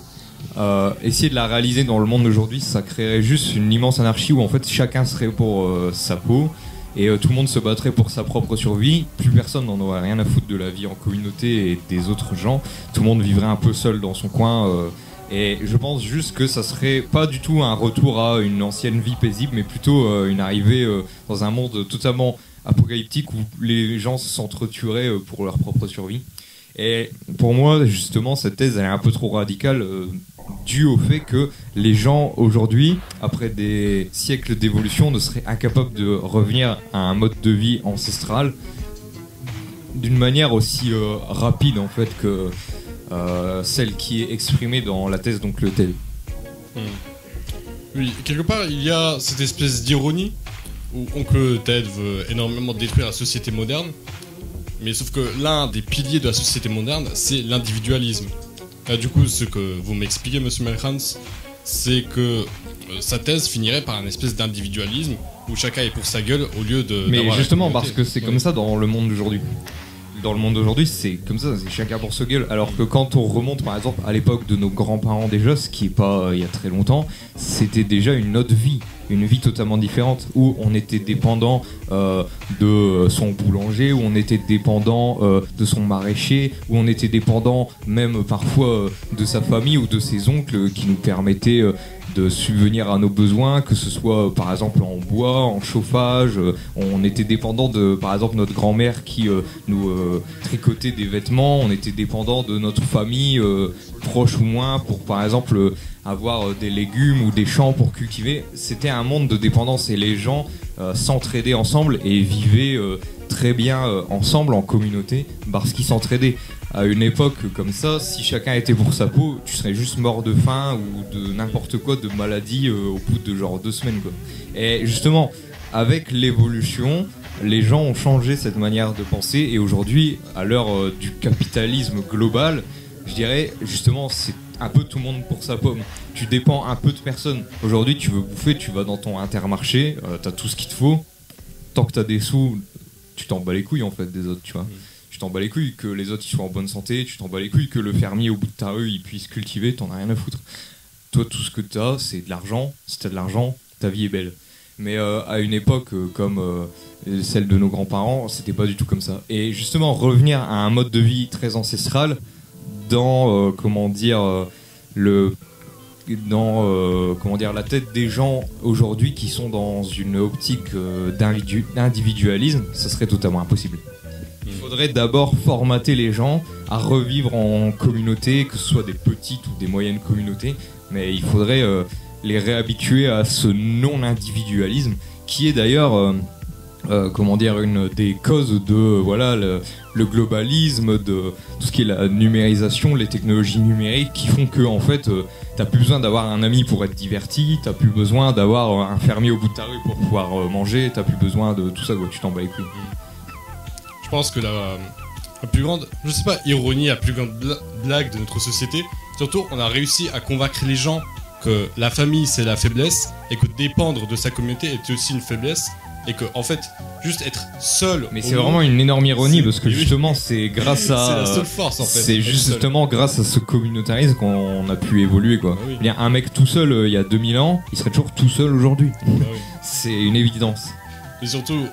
essayer de la réaliser dans le monde d'aujourd'hui, ça créerait juste une immense anarchie où en fait chacun serait pour sa peau et tout le monde se battrait pour sa propre survie, plus personne n'en aurait rien à foutre de la vie en communauté et des autres gens. Tout le monde vivrait un peu seul dans son coin. Et je pense juste que ça serait pas du tout un retour à une ancienne vie paisible, mais plutôt une arrivée dans un monde totalement apocalyptique où les gens s'entretueraient pour leur propre survie. Et pour moi, justement, cette thèse elle est un peu trop radicale, due au fait que les gens aujourd'hui, après des siècles d'évolution, ne seraient incapables de revenir à un mode de vie ancestral d'une manière aussi rapide en fait que celle qui est exprimée dans la thèse d'Oncle Ted. Oui, quelque part, il y a cette espèce d'ironie où Oncle Ted veut énormément détruire la société moderne, mais sauf que l'un des piliers de la société moderne, c'est l'individualisme. Du coup, ce que vous m'expliquez, Monsieur Melchans, c'est que sa thèse finirait par un espèce d'individualisme où chacun est pour sa gueule au lieu de. Mais justement, parce que c'est Oui. comme ça dans le monde d'aujourd'hui. Dans le monde d'aujourd'hui, c'est comme ça, c'est chacun pour sa gueule. Alors que quand on remonte, par exemple, à l'époque de nos grands-parents déjà, ce qui est pas il y a très longtemps, c'était déjà une autre vie, une vie totalement différente, où on était dépendant de son boulanger, où on était dépendant de son maraîcher, où on était dépendant même parfois de sa famille ou de ses oncles qui nous permettaient de subvenir à nos besoins, que ce soit par exemple en bois, en chauffage. On était dépendant de par exemple notre grand-mère qui nous tricotait des vêtements. On était dépendant de notre famille, proche ou moins, pour par exemple avoir des légumes ou des champs pour cultiver. C'était un monde de dépendance et les gens s'entraidaient ensemble et vivaient très bien ensemble en communauté parce qu'ils s'entraidaient. À une époque comme ça, si chacun était pour sa peau, tu serais juste mort de faim ou de n'importe quoi, de maladie au bout de genre 2 semaines quoi. Et justement, avec l'évolution, les gens ont changé cette manière de penser et aujourd'hui, à l'heure du capitalisme global, je dirais justement c'est un peu tout le monde pour sa pomme. Tu dépends un peu de personne. Aujourd'hui, tu veux bouffer, tu vas dans ton Intermarché, t'as tout ce qu'il te faut. Tant que t'as des sous, tu t'en bats les couilles en fait des autres, tu vois. Tu t'en bats les couilles que les autres ils soient en bonne santé, tu t'en bats les couilles que le fermier au bout de ta rue il puisse cultiver, t'en as rien à foutre. Toi, tout ce que t'as, c'est de l'argent. Si t'as de l'argent, ta vie est belle. Mais à une époque comme celle de nos grands-parents, c'était pas du tout comme ça. Et justement, revenir à un mode de vie très ancestral dans, comment dire, la tête des gens aujourd'hui qui sont dans une optique d'individualisme, ça serait totalement impossible. Il faudrait d'abord formater les gens à revivre en communauté, que ce soit des petites ou des moyennes communautés, mais il faudrait les réhabituer à ce non-individualisme qui est d'ailleurs une des causes de le globalisme, de tout ce qui est la numérisation, les technologies numériques qui font que en fait t'as plus besoin d'avoir un ami pour être diverti, t'as plus besoin d'avoir un fermier au bout de ta rue pour pouvoir manger, t'as plus besoin de tout ça quoi, tu t'en bats les couilles. Je pense que la plus grande, je sais pas, ironie, la plus grande blague de notre société, surtout on a réussi à convaincre les gens que la famille c'est la faiblesse et que dépendre de sa communauté est aussi une faiblesse et que en fait juste être seul. Mais c'est vraiment une énorme ironie parce que oui. justement c'est grâce à c'est la seule force en fait. c'est justement grâce à ce communautarisme qu'on a pu évoluer quoi. Ah oui. Bien un mec tout seul il y a 2000 ans, il serait toujours tout seul aujourd'hui. Ah oui. C'est une évidence. Et surtout,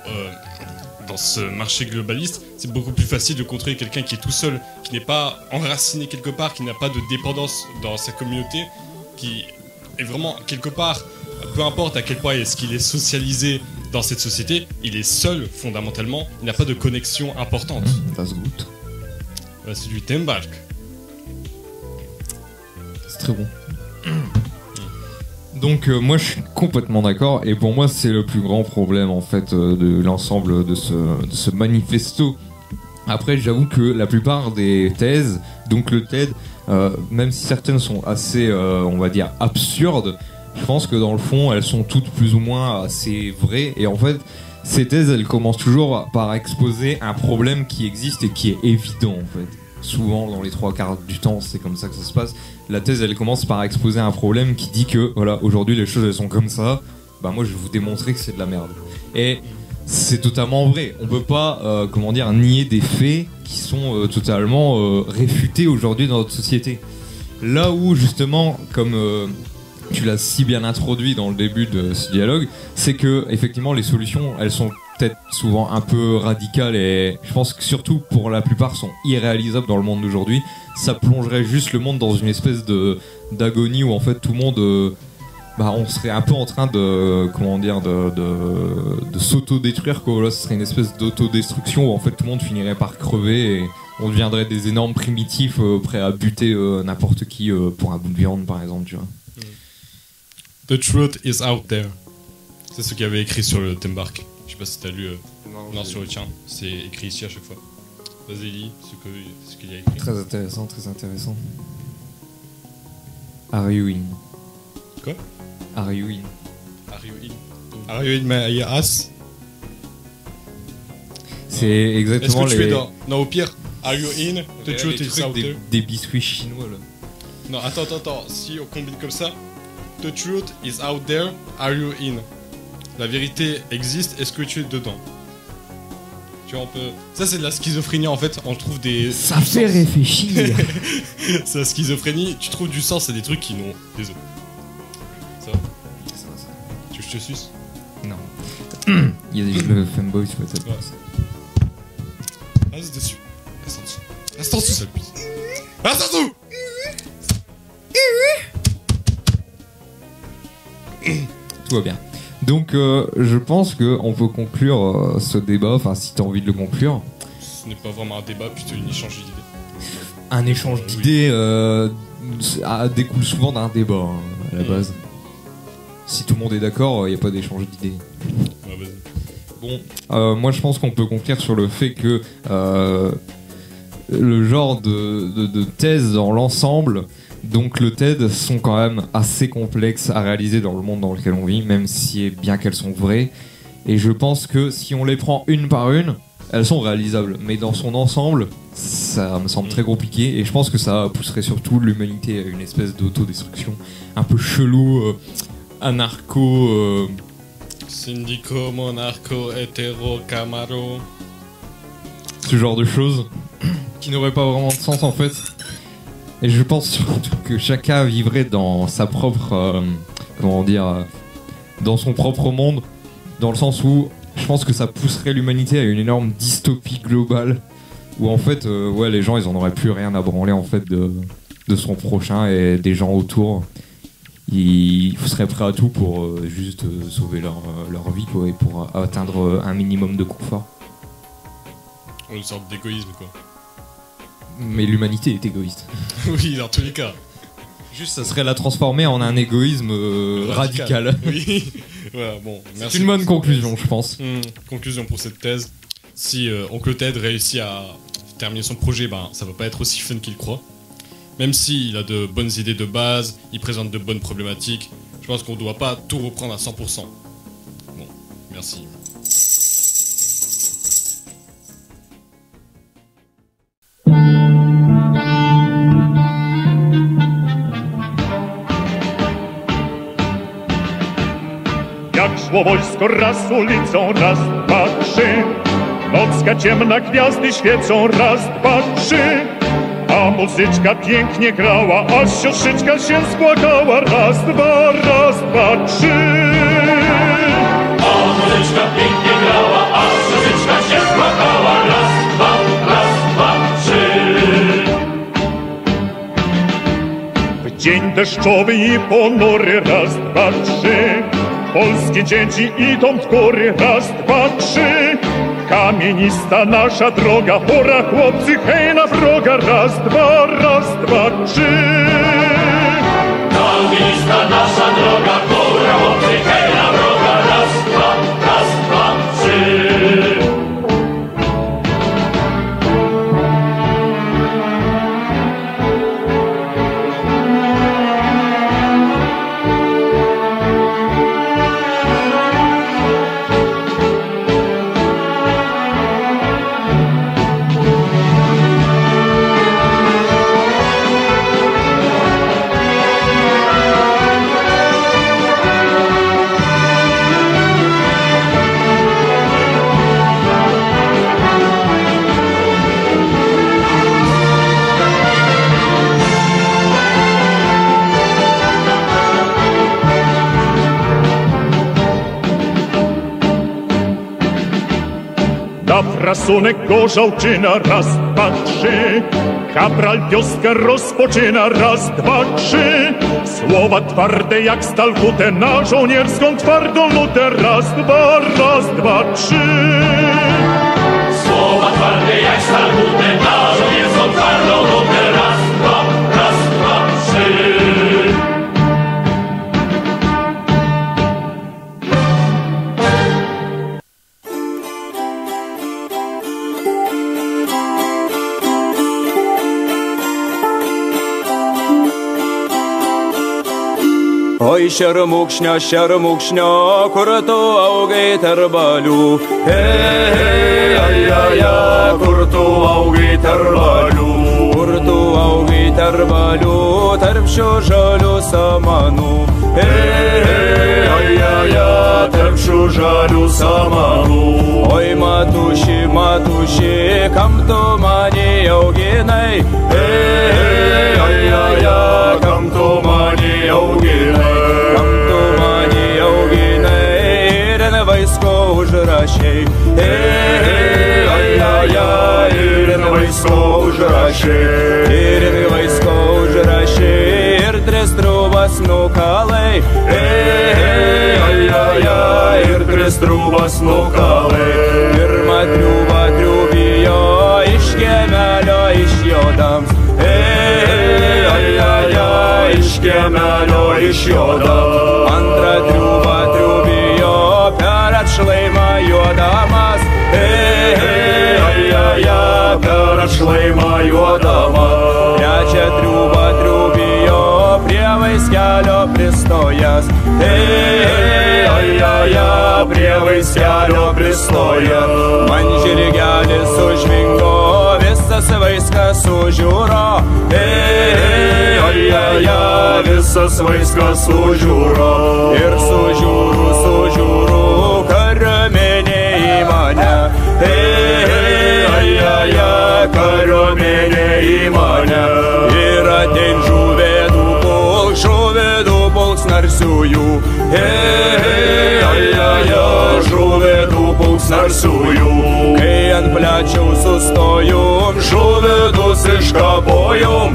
dans ce marché globaliste, c'est beaucoup plus facile de contrôler quelqu'un qui est tout seul, qui n'est pas enraciné quelque part, qui n'a pas de dépendance dans sa communauté, qui est vraiment quelque part, peu importe à quel point est-ce qu'il est socialisé dans cette société, il est seul fondamentalement, il n'a pas de connexion importante. Ça se goûte. C'est du Tembark. C'est très bon. Donc moi je suis complètement d'accord et pour moi c'est le plus grand problème en fait de l'ensemble de ce manifesto. Après j'avoue que la plupart des thèses, donc le TED, même si certaines sont assez on va dire absurdes, je pense que dans le fond elles sont toutes plus ou moins assez vraies et en fait ces thèses elles commencent toujours par exposer un problème qui existe et qui est évident en fait. Souvent dans les 3/4 du temps c'est comme ça que ça se passe. La thèse elle commence par exposer un problème qui dit que voilà aujourd'hui les choses elles sont comme ça, bah moi je vais vous démontrer que c'est de la merde. Et c'est totalement vrai, on peut pas nier des faits qui sont totalement réfutés aujourd'hui dans notre société. Là où justement comme tu l'as si bien introduit dans le début de ce dialogue, c'est que effectivement les solutions elles sont peut-être souvent un peu radicales et je pense que surtout pour la plupart sont irréalisables dans le monde d'aujourd'hui. Ça plongerait juste le monde dans une espèce d'agonie où en fait tout le monde on serait un peu en train de de s'auto-détruire quoi. Là, ce serait une espèce d'autodestruction où en fait tout le monde finirait par crever et on deviendrait des énormes primitifs prêts à buter n'importe qui pour un bout de viande par exemple, tu vois. The truth is out there. C'est ce qu'il y avait écrit sur le Tembark. Je sais pas si t'as lu non sur le tien. C'est écrit ici à chaque fois. Vas-y, lis ce qu'il y a écrit. Très intéressant, très intéressant. Are you in? Quoi? Are you in? Are you in? Are you in my ass? C'est exactement Est-ce que tu es dans... Non, au pire, are you in? The truth is out des, there. des biscuits chinois là. Non, attends. Si on combine comme ça, the truth is out there, are you in? La vérité existe, est-ce que tu es dedans? Tu vois, on peut... Ça, c'est de la schizophrénie en fait. On trouve des. Ça fait réfléchir. C'est la schizophrénie. Tu trouves du sens à des trucs qui n'ont. Désolé. Ça va? Tu veux que je te suce? Non. Il y a le fanboy peut-être. Ouais. Reste dessus. Reste en dessous. Reste en dessous, ça pisse. Reste en dessous! Tout va bien. Donc je pense qu'on peut conclure ce débat, enfin si tu as envie de le conclure. Ce n'est pas vraiment un débat, plutôt une échange d'idées. Un échange Oui. d'idées découle souvent d'un débat hein, à la base. Si tout le monde est d'accord, il n'y a pas d'échange d'idées. Ouais, vas-y. Bon, moi je pense qu'on peut conclure sur le fait que le genre de thèse dans l'ensemble, donc le TED, sont quand même assez complexes à réaliser dans le monde dans lequel on vit, même si bien qu'elles sont vraies. Et je pense que si on les prend une par une, elles sont réalisables. Mais dans son ensemble, ça me semble très compliqué. Et je pense que ça pousserait surtout l'humanité à une espèce d'autodestruction un peu chelou, anarcho... Syndico, monarcho, hétéro, camaro. ce genre de choses qui n'auraient pas vraiment de sens en fait. Et je pense surtout que chacun vivrait dans sa propre, dans son propre monde, dans le sens où je pense que ça pousserait l'humanité à une énorme dystopie globale, où en fait, les gens ils en auraient plus rien à branler en fait de son prochain et des gens autour. Ils seraient prêts à tout pour juste sauver leur vie quoi, et pour atteindre un minimum de confort. Une sorte d'égoïsme quoi. Mais l'humanité est égoïste. Oui, dans tous les cas. Juste, ça serait la transformer en un égoïsme radical. Oui. Voilà, bon, merci. C'est une bonne conclusion, je pense. Conclusion pour cette thèse. Si Oncle Ted réussit à terminer son projet, ça va pas être aussi fun qu'il croit. Même s'il a de bonnes idées de base, il présente de bonnes problématiques, je pense qu'on doit pas tout reprendre à 100%. Bon, merci. Jak szło wojsko raz ulicą, raz, dwa, trzy. Nocka ciemna, gwiazdy świecą, raz, dwa, trzy. A muzyczka pięknie grała, aż siostryczka się spłakała. Raz, dwa, trzy. A muzyczka pięknie grała, aż siostryczka się spłakała. Raz, dwa, trzy. W dzień deszczowy i ponury, raz, dwa, trzy. Polskie dzieci idą w góry, raz, dwa, trzy. Kamienista nasza droga, pora chłopcy, hej na wroga, raz, dwa, trzy. Kamienista nasza droga, pora chłopcy, hej na wroga, raz, dwa, trzy. Красуник жовчина, раз, два, три. Капраль вьоска розпочина, раз, два, три. Słowa twarde jak stal kute, na żołnierską twardą nutę. Raz, dwa, trzy. Słowa twarde jak stal kute, na żołnierską twardą nutę. Raz, dwa, trzy. Ой, šermukšnio, kur tu augai tarp balių. Ej, kur tu augai tarp balių. Kur tu augai tarp balių, tarp šių žalių samanų. Ej, tarp šių žalių samanų. Oi, matuši, kam tu mane auginai? Ej, kam tu mane auginai? Kam tu mane auginai ir vaisko užrašiai? Ir vaisko užrašiai. Ir vaisko užrašiai ir tris trūvas nukalai. Ir tris trūvas nukalai. Pirmą triūvą triūvijo iš kiemelio išjodams. Iš kiemelio išjodam. Antrą triūvą triūvijo per atšlaimą juodamas. Per atšlaimą juodamas. Trečią triūvą triūvijo prie vaiskelio pristojęs. Prie vaiskelio pristojęs. Man žirgelis sužvingo, visas vaiskas sužiūro. Visas vaiskas sužiūro. Ir sužiūru, kariuomenė į mane. Kariuomenė į mane. Ir atein žuvedų pulks narsiųjų. Žuvedų pulks narsiųjų. Kai ant plečiau sustojom, žuvedus iškapojom.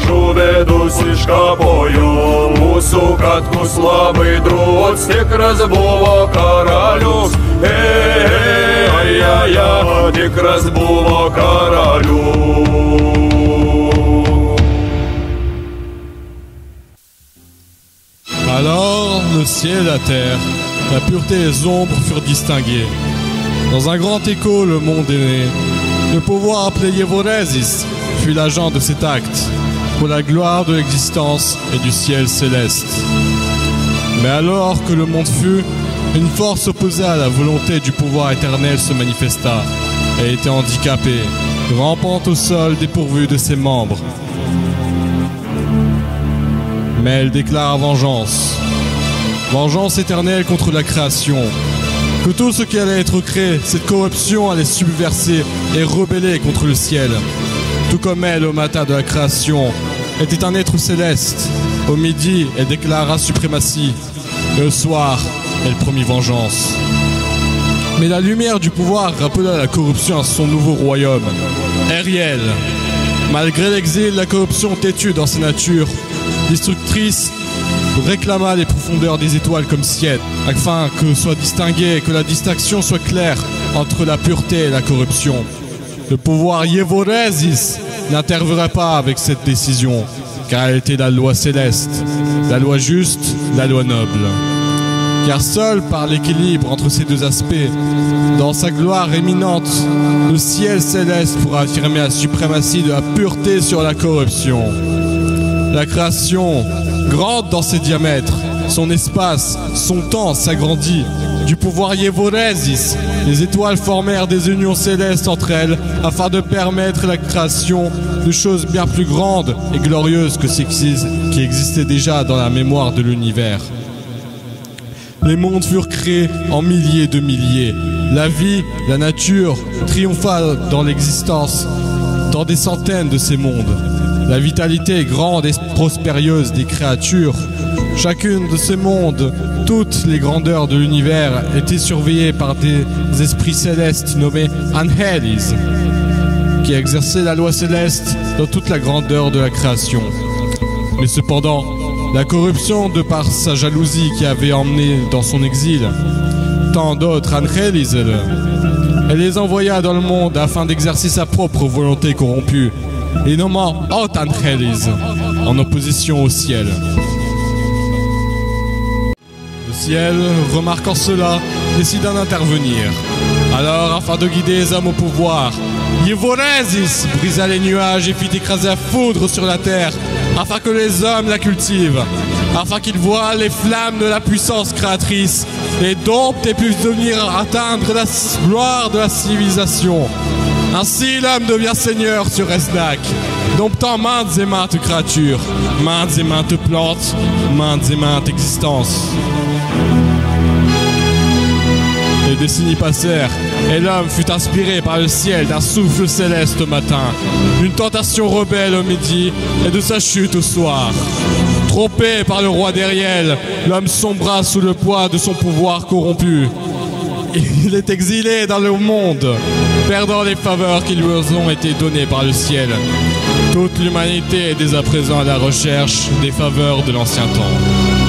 Žuvedus iškapojom. Mūsų katkus labai drūts, tikras buvo karalius. Tikras buvo karalius. Alors, le ciel et la terre, la pureté et les ombres furent distinguées. Dans un grand écho, le monde est né. Le pouvoir appelé Yevoresis fut l'agent de cet acte, pour la gloire de l'existence et du ciel céleste. Mais alors que le monde fut, une force opposée à la volonté du pouvoir éternel se manifesta et était handicapée, rampant au sol dépourvue de ses membres. Mais elle déclare vengeance. Vengeance éternelle contre la création. Que tout ce qui allait être créé, cette corruption allait subverser et rebeller contre le ciel. Tout comme elle, au matin de la création, était un être céleste. Au midi, elle déclara suprématie. Et au soir, elle promit vengeance. Mais la lumière du pouvoir rappela la corruption à son nouveau royaume. Ariel. Malgré l'exil, la corruption têtue dans sa nature, destructrice, réclama les profondeurs des étoiles comme ciel, afin que soit distingué et que la distinction soit claire entre la pureté et la corruption. Le pouvoir Yevoresis n'interviendrait pas avec cette décision, car elle était la loi céleste, la loi juste, la loi noble. Car seul par l'équilibre entre ces deux aspects, dans sa gloire éminente, le ciel céleste pourra affirmer la suprématie de la pureté sur la corruption. La création, grande dans ses diamètres, son espace, son temps s'agrandit. Du pouvoir Yevoresis, les étoiles formèrent des unions célestes entre elles afin de permettre la création de choses bien plus grandes et glorieuses que celles qui existaient déjà dans la mémoire de l'univers. Les mondes furent créés en milliers de milliers. La vie, la nature, triompha dans l'existence, dans des centaines de ces mondes. La vitalité grande et prospérieuse des créatures chacune de ces mondes, toutes les grandeurs de l'univers étaient surveillées par des esprits célestes nommés Angelis, qui exerçaient la loi céleste dans toute la grandeur de la création. Mais cependant, la corruption, de par sa jalousie qui avait emmené dans son exil tant d'autres Angelis, elle les envoya dans le monde afin d'exercer sa propre volonté corrompue, et nommant Haute Angelis en opposition au ciel. Le ciel, remarquant cela, décida d'intervenir. Alors, afin de guider les hommes au pouvoir, Ivoresis brisa les nuages et fit écraser la foudre sur la terre, afin que les hommes la cultivent, afin qu'ils voient les flammes de la puissance créatrice et domptent et puissent devenir atteindre la gloire de la civilisation. Ainsi, l'homme devient seigneur sur Esnak, domptant maintes et maintes créatures, maintes et maintes plantes, maintes et maintes existences. Les décennies passèrent, et l'homme fut inspiré par le ciel d'un souffle céleste au matin, d'une tentation rebelle au midi et de sa chute au soir. Trompé par le roi d'Eriel, l'homme sombra sous le poids de son pouvoir corrompu. Il est exilé dans le monde, perdant les faveurs qui lui ont été données par le ciel. Toute l'humanité est dès à présent à la recherche des faveurs de l'ancien temps.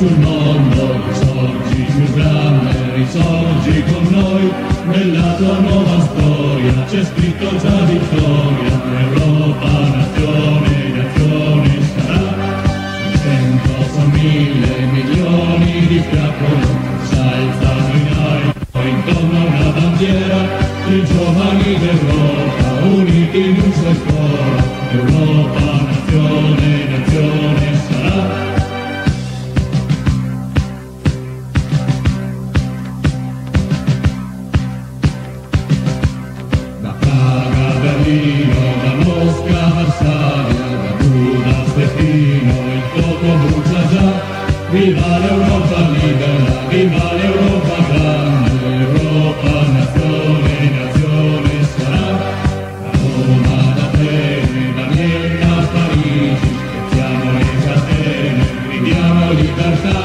sul mondo, risorgi più grande, risorgi con noi, nella tua nuova storia c'è scritto già vittoria, Europa, nazione sarà, 100 sono 1000 milioni di fiaccole, s'alzano in aria, intorno a una bandiera, i giovani d'Europa, uniti in un sol coro, Europa, nazione sarà. Viva l'Europa libera, viva l'Europa grande, Europa nazione, nazione sarà. Da Roma, da Atene, da Vienna a Parigi, spezziamo le catene, gridiamo libertà.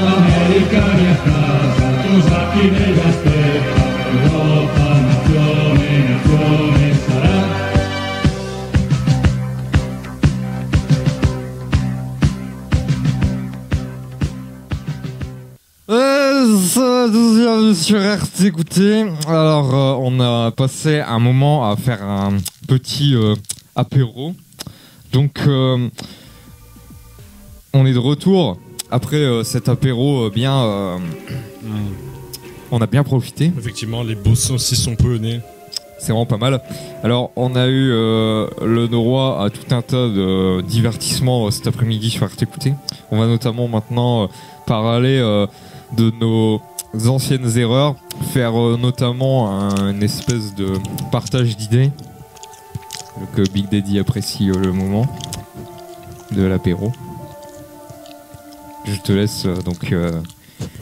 America è a casa, cosa chi ne aspetta, Europa nazione, nazione sarà. Sur RT, écoutez, alors on a passé un moment à faire un petit apéro. Donc on est de retour après cet apéro on a bien profité. Effectivement, les beaux saucisses sont peu nés. C'est vraiment pas mal. Alors, on a eu le droit à tout un tas de divertissements cet après-midi sur RT Écouter. On va notamment maintenant parler de nos anciennes erreurs, faire notamment une espèce de partage d'idées. Que Big Daddy apprécie le moment de l'apéro. Je te laisse donc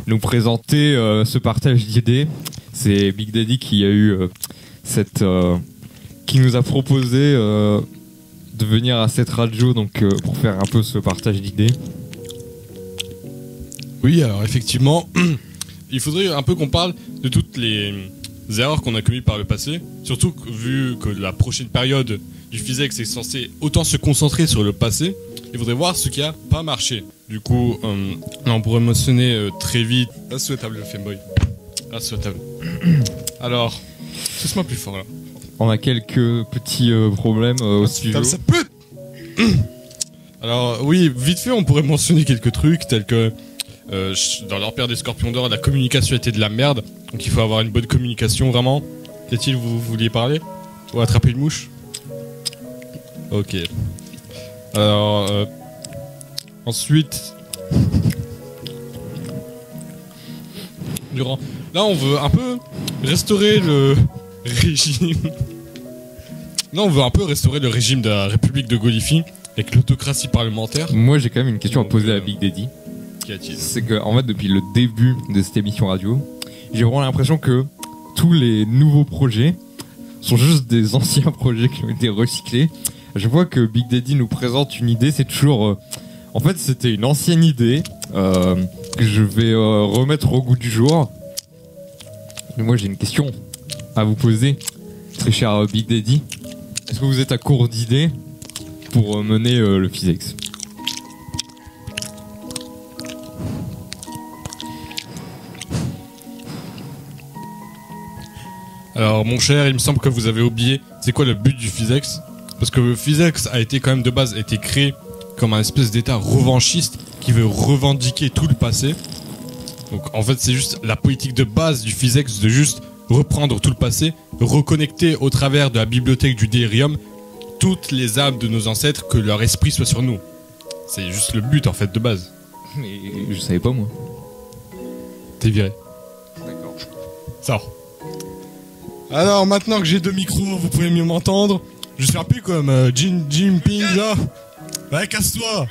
nous présenter ce partage d'idées. C'est Big Daddy qui a eu qui nous a proposé de venir à cette radio donc pour faire un peu ce partage d'idées. Oui, alors effectivement, il faudrait un peu qu'on parle de toutes les erreurs qu'on a commises par le passé, surtout vu que la prochaine période du Physex est censée autant se concentrer sur le passé. Il faudrait voir ce qui a pas marché. Du coup, on pourrait mentionner très vite. Ah, souhaitable le fanboy. Ah, souhaitable. Alors, pousse-moi plus fort là. On a quelques petits problèmes au studio. Ça peut. Alors, oui, vite fait, on pourrait mentionner quelques trucs tels que dans leur père des Scorpions d'Or, la communication était de la merde. Donc, il faut avoir une bonne communication vraiment. Qu'est-il, vous vouliez parler ou attraper une mouche? Ok. Alors, ensuite, là, on veut un peu restaurer le régime. Là, on veut un peu restaurer le régime de la République de Gaulifi avec l'autocratie parlementaire. Moi, j'ai quand même une question à poser à Big Daddy. Qu'y a-t-il? C'est que, en fait, depuis le début de cette émission radio, j'ai vraiment l'impression que tous les nouveaux projets sont juste des anciens projets qui ont été recyclés. Je vois que Big Daddy nous présente une idée, c'est toujours... en fait, c'était une ancienne idée que je vais remettre au goût du jour. Mais moi, j'ai une question à vous poser, très cher Big Daddy. Est-ce que vous êtes à court d'idées pour mener le Physex? Alors, mon cher, il me semble que vous avez oublié c'est quoi le but du Physex. Parce que le Physex a été quand même de base été créé comme un espèce d'état revanchiste qui veut revendiquer tout le passé. Donc en fait c'est juste la politique de base du Physex de juste reprendre tout le passé, reconnecter au travers de la bibliothèque du Délirium toutes les âmes de nos ancêtres, que leur esprit soit sur nous. C'est juste le but en fait de base. Mais je savais pas moi. T'es viré. D'accord. Sors. Alors maintenant que j'ai 2 micros, vous pouvez mieux m'entendre. Je suis un peu comme Jinping là. Ouais, casse-toi.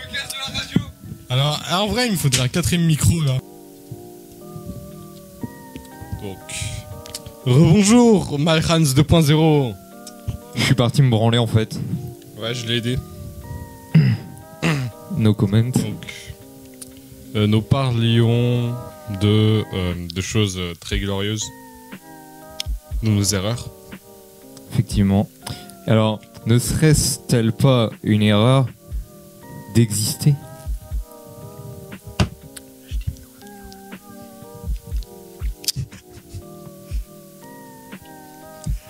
Alors, en vrai, il me faudrait un 4ème micro là. Donc, rebonjour, Malhans 2.0. Je suis parti me branler en fait. Ouais, je l'ai aidé. No comment. Donc, nous parlions de choses très glorieuses. De nos erreurs. Effectivement. Alors, ne serait-ce-t-elle pas une erreur d'exister?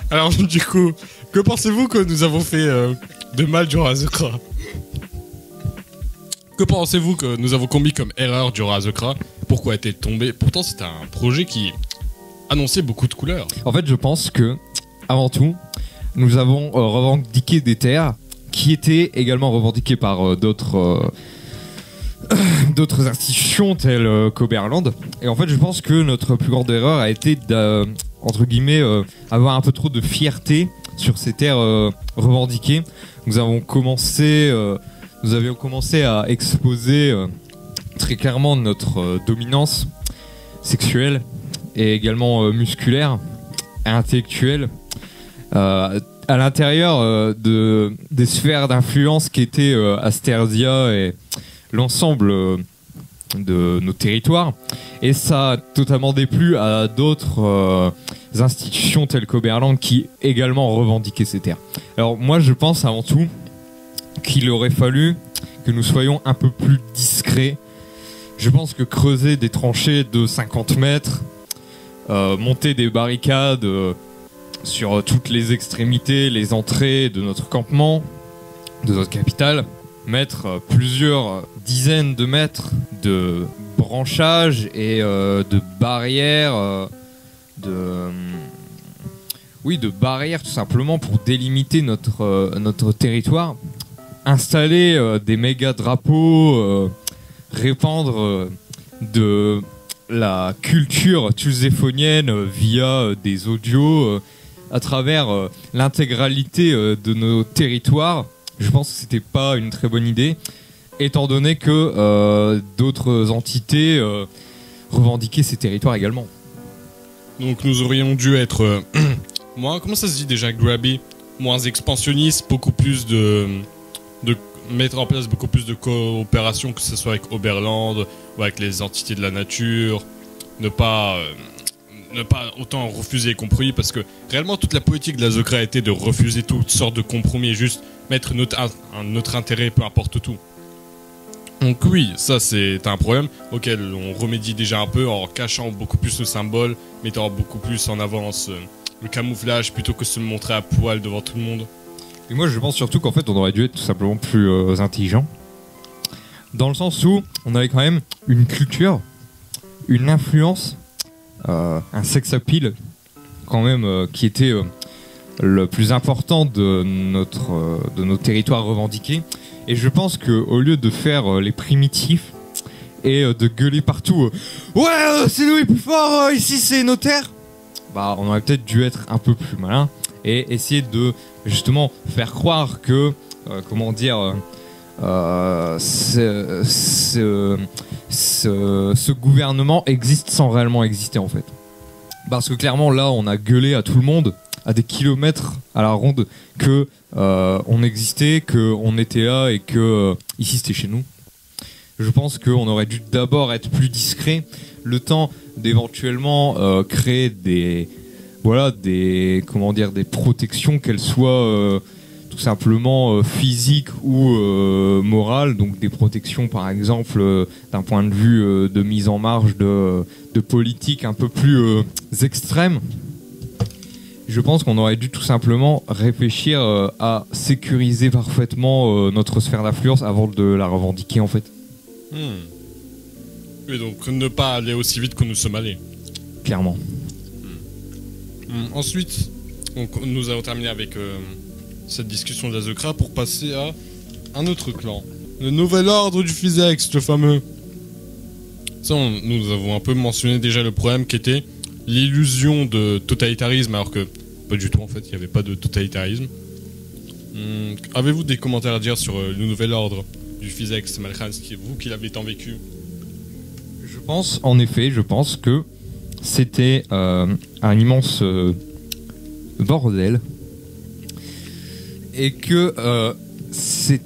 Alors, du coup, que pensez-vous que nous avons fait de mal durant Azekra? Que pensez-vous que nous avons commis comme erreur durant Azekra? Pourquoi a-t-elle tombé? Pourtant, c'était un projet qui annonçait beaucoup de couleurs. En fait, je pense que, avant tout, nous avons revendiqué des terres qui étaient également revendiquées par d'autres institutions telles qu'Oberland. Et en fait, je pense que notre plus grande erreur a été entre guillemets avoir un peu trop de fierté sur ces terres revendiquées. Nous avions commencé à exposer très clairement notre dominance sexuelle et également musculaire et intellectuelle à l'intérieur des sphères d'influence qui étaient Astersia et l'ensemble de nos territoires. Et ça a totalement déplu à d'autres institutions telles qu'Oberland qui également revendiquaient ces terres. Alors moi je pense avant tout qu'il aurait fallu que nous soyons un peu plus discrets. Je pense que creuser des tranchées de 50 mètres, monter des barricades sur toutes les extrémités, les entrées de notre campement, de notre capitale, mettre plusieurs dizaines de mètres de branchages et de barrières, de barrières tout simplement pour délimiter notre territoire, installer des méga drapeaux, répandre de la culture tuzéphonienne via des audios à travers l'intégralité de nos territoires. Je pense que c'était pas une très bonne idée, étant donné que d'autres entités revendiquaient ces territoires également. Donc nous aurions dû être moins, comment ça se dit déjà, grabby, moins expansionniste, beaucoup plus de mettre en place beaucoup plus de coopération, que ce soit avec Oberland ou avec les entités de la nature, ne pas autant refuser les compromis, parce que réellement toute la politique de la Zocra a été de refuser toutes sortes de compromis et juste mettre notre intérêt, peu importe tout. Donc oui, ça c'est un problème auquel on remédie déjà un peu en cachant beaucoup plus le symbole, mettant beaucoup plus en avance le camouflage plutôt que se montrer à poil devant tout le monde. Et moi je pense surtout qu'en fait on aurait dû être tout simplement plus intelligent, dans le sens où on avait quand même une culture, une influence, un sex appeal quand même qui était le plus important de nos territoires revendiqués. Et je pense qu'au lieu de faire les primitifs et de gueuler partout ouais c'est nous les plus forts, ici c'est nos terres, bah on aurait peut-être dû être un peu plus malin et essayer de justement faire croire que ce gouvernement existe sans réellement exister en fait. Parce que clairement là on a gueulé à tout le monde à des kilomètres à la ronde que on existait, que on était là et que ici c'était chez nous. Je pense qu'on aurait dû d'abord être plus discret, le temps d'éventuellement créer des protections, qu'elles soient tout simplement physiques ou morales, donc des protections par exemple d'un point de vue de mise en marge de politique un peu plus extrême. Je pense qu'on aurait dû tout simplement réfléchir à sécuriser parfaitement notre sphère d'influence avant de la revendiquer en fait. Oui, donc ne pas aller aussi vite que nous sommes allés. Clairement. Ensuite, donc, nous avons terminé avec cette discussion de la Zocra pour passer à un autre clan. Le nouvel ordre du Physex, le fameux. Ça, nous avons un peu mentionné déjà le problème qui était l'illusion de totalitarisme, alors que pas du tout en fait, il n'y avait pas de totalitarisme. Avez-vous des commentaires à dire sur le nouvel ordre du Physex, Malkhan, vous qui l'avez tant vécu? Je pense que c'était un immense bordel et que c'est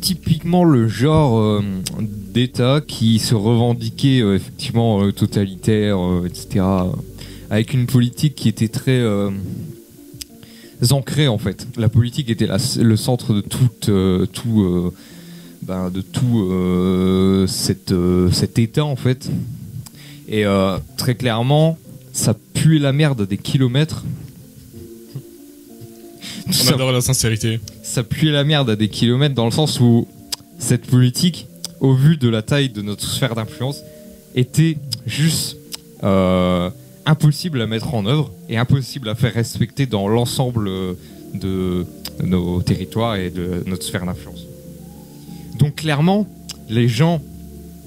typiquement le genre d'État qui se revendiquait effectivement totalitaire, etc., avec une politique qui était très ancrée en fait. La politique était le centre de cet État en fait. Et très clairement, ça puait la merde à des kilomètres. On adore la sincérité. Ça puait la merde à des kilomètres dans le sens où cette politique, au vu de la taille de notre sphère d'influence, était juste impossible à mettre en œuvre et impossible à faire respecter dans l'ensemble de nos territoires et de notre sphère d'influence. Donc clairement, les gens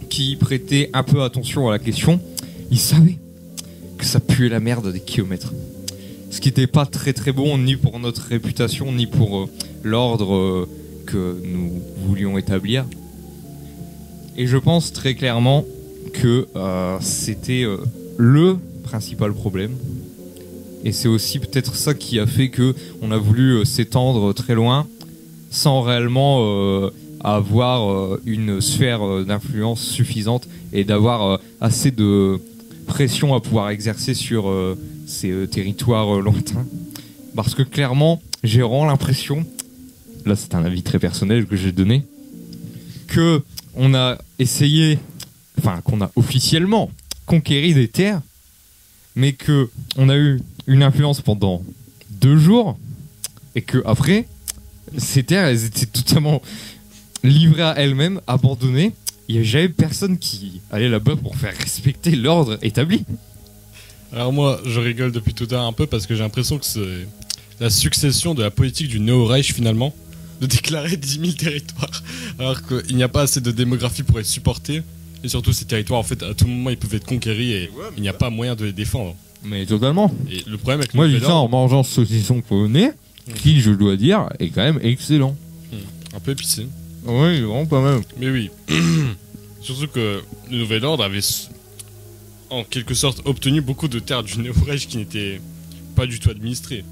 qui prêtaient un peu attention à la question, ils savaient que ça puait la merde à des kilomètres. Ce qui n'était pas très très bon ni pour notre réputation ni pour l'ordre que nous voulions établir. Et je pense très clairement que c'était le principal problème. Et c'est aussi peut-être ça qui a fait que on a voulu s'étendre très loin sans réellement avoir une sphère d'influence suffisante et d'avoir assez de pression à pouvoir exercer sur ces territoires lointains. Parce que clairement, j'ai vraiment l'impression, là c'est un avis très personnel que j'ai donné, que on a essayé, enfin qu'on a officiellement conquéri des terres, mais que on a eu une influence pendant 2 jours et que après ces terres elles étaient totalement livrées à elles-mêmes, abandonnées. Il n'y avait jamais personne qui allait là-bas pour faire respecter l'ordre établi. Alors moi, je rigole depuis tout à l'heure un peu parce que j'ai l'impression que c'est la succession de la politique du Néo-Reich finalement, de déclarer 10 000 territoires alors qu'il n'y a pas assez de démographie pour les supporter. Et surtout ces territoires, en fait, à tout moment, ils peuvent être conquéris et il n'y a pas moyen de les défendre. Mais totalement. Et le problème avec moi, le je dis ça en mangeant ce saucisson polonais, qui, je dois dire, est quand même excellent. Un peu épicé. Oui, vraiment pas mal. Mais oui. Surtout que le Nouvel Ordre avait en quelque sorte obtenu beaucoup de terres du Néo-Reich qui n'étaient pas du tout administrées.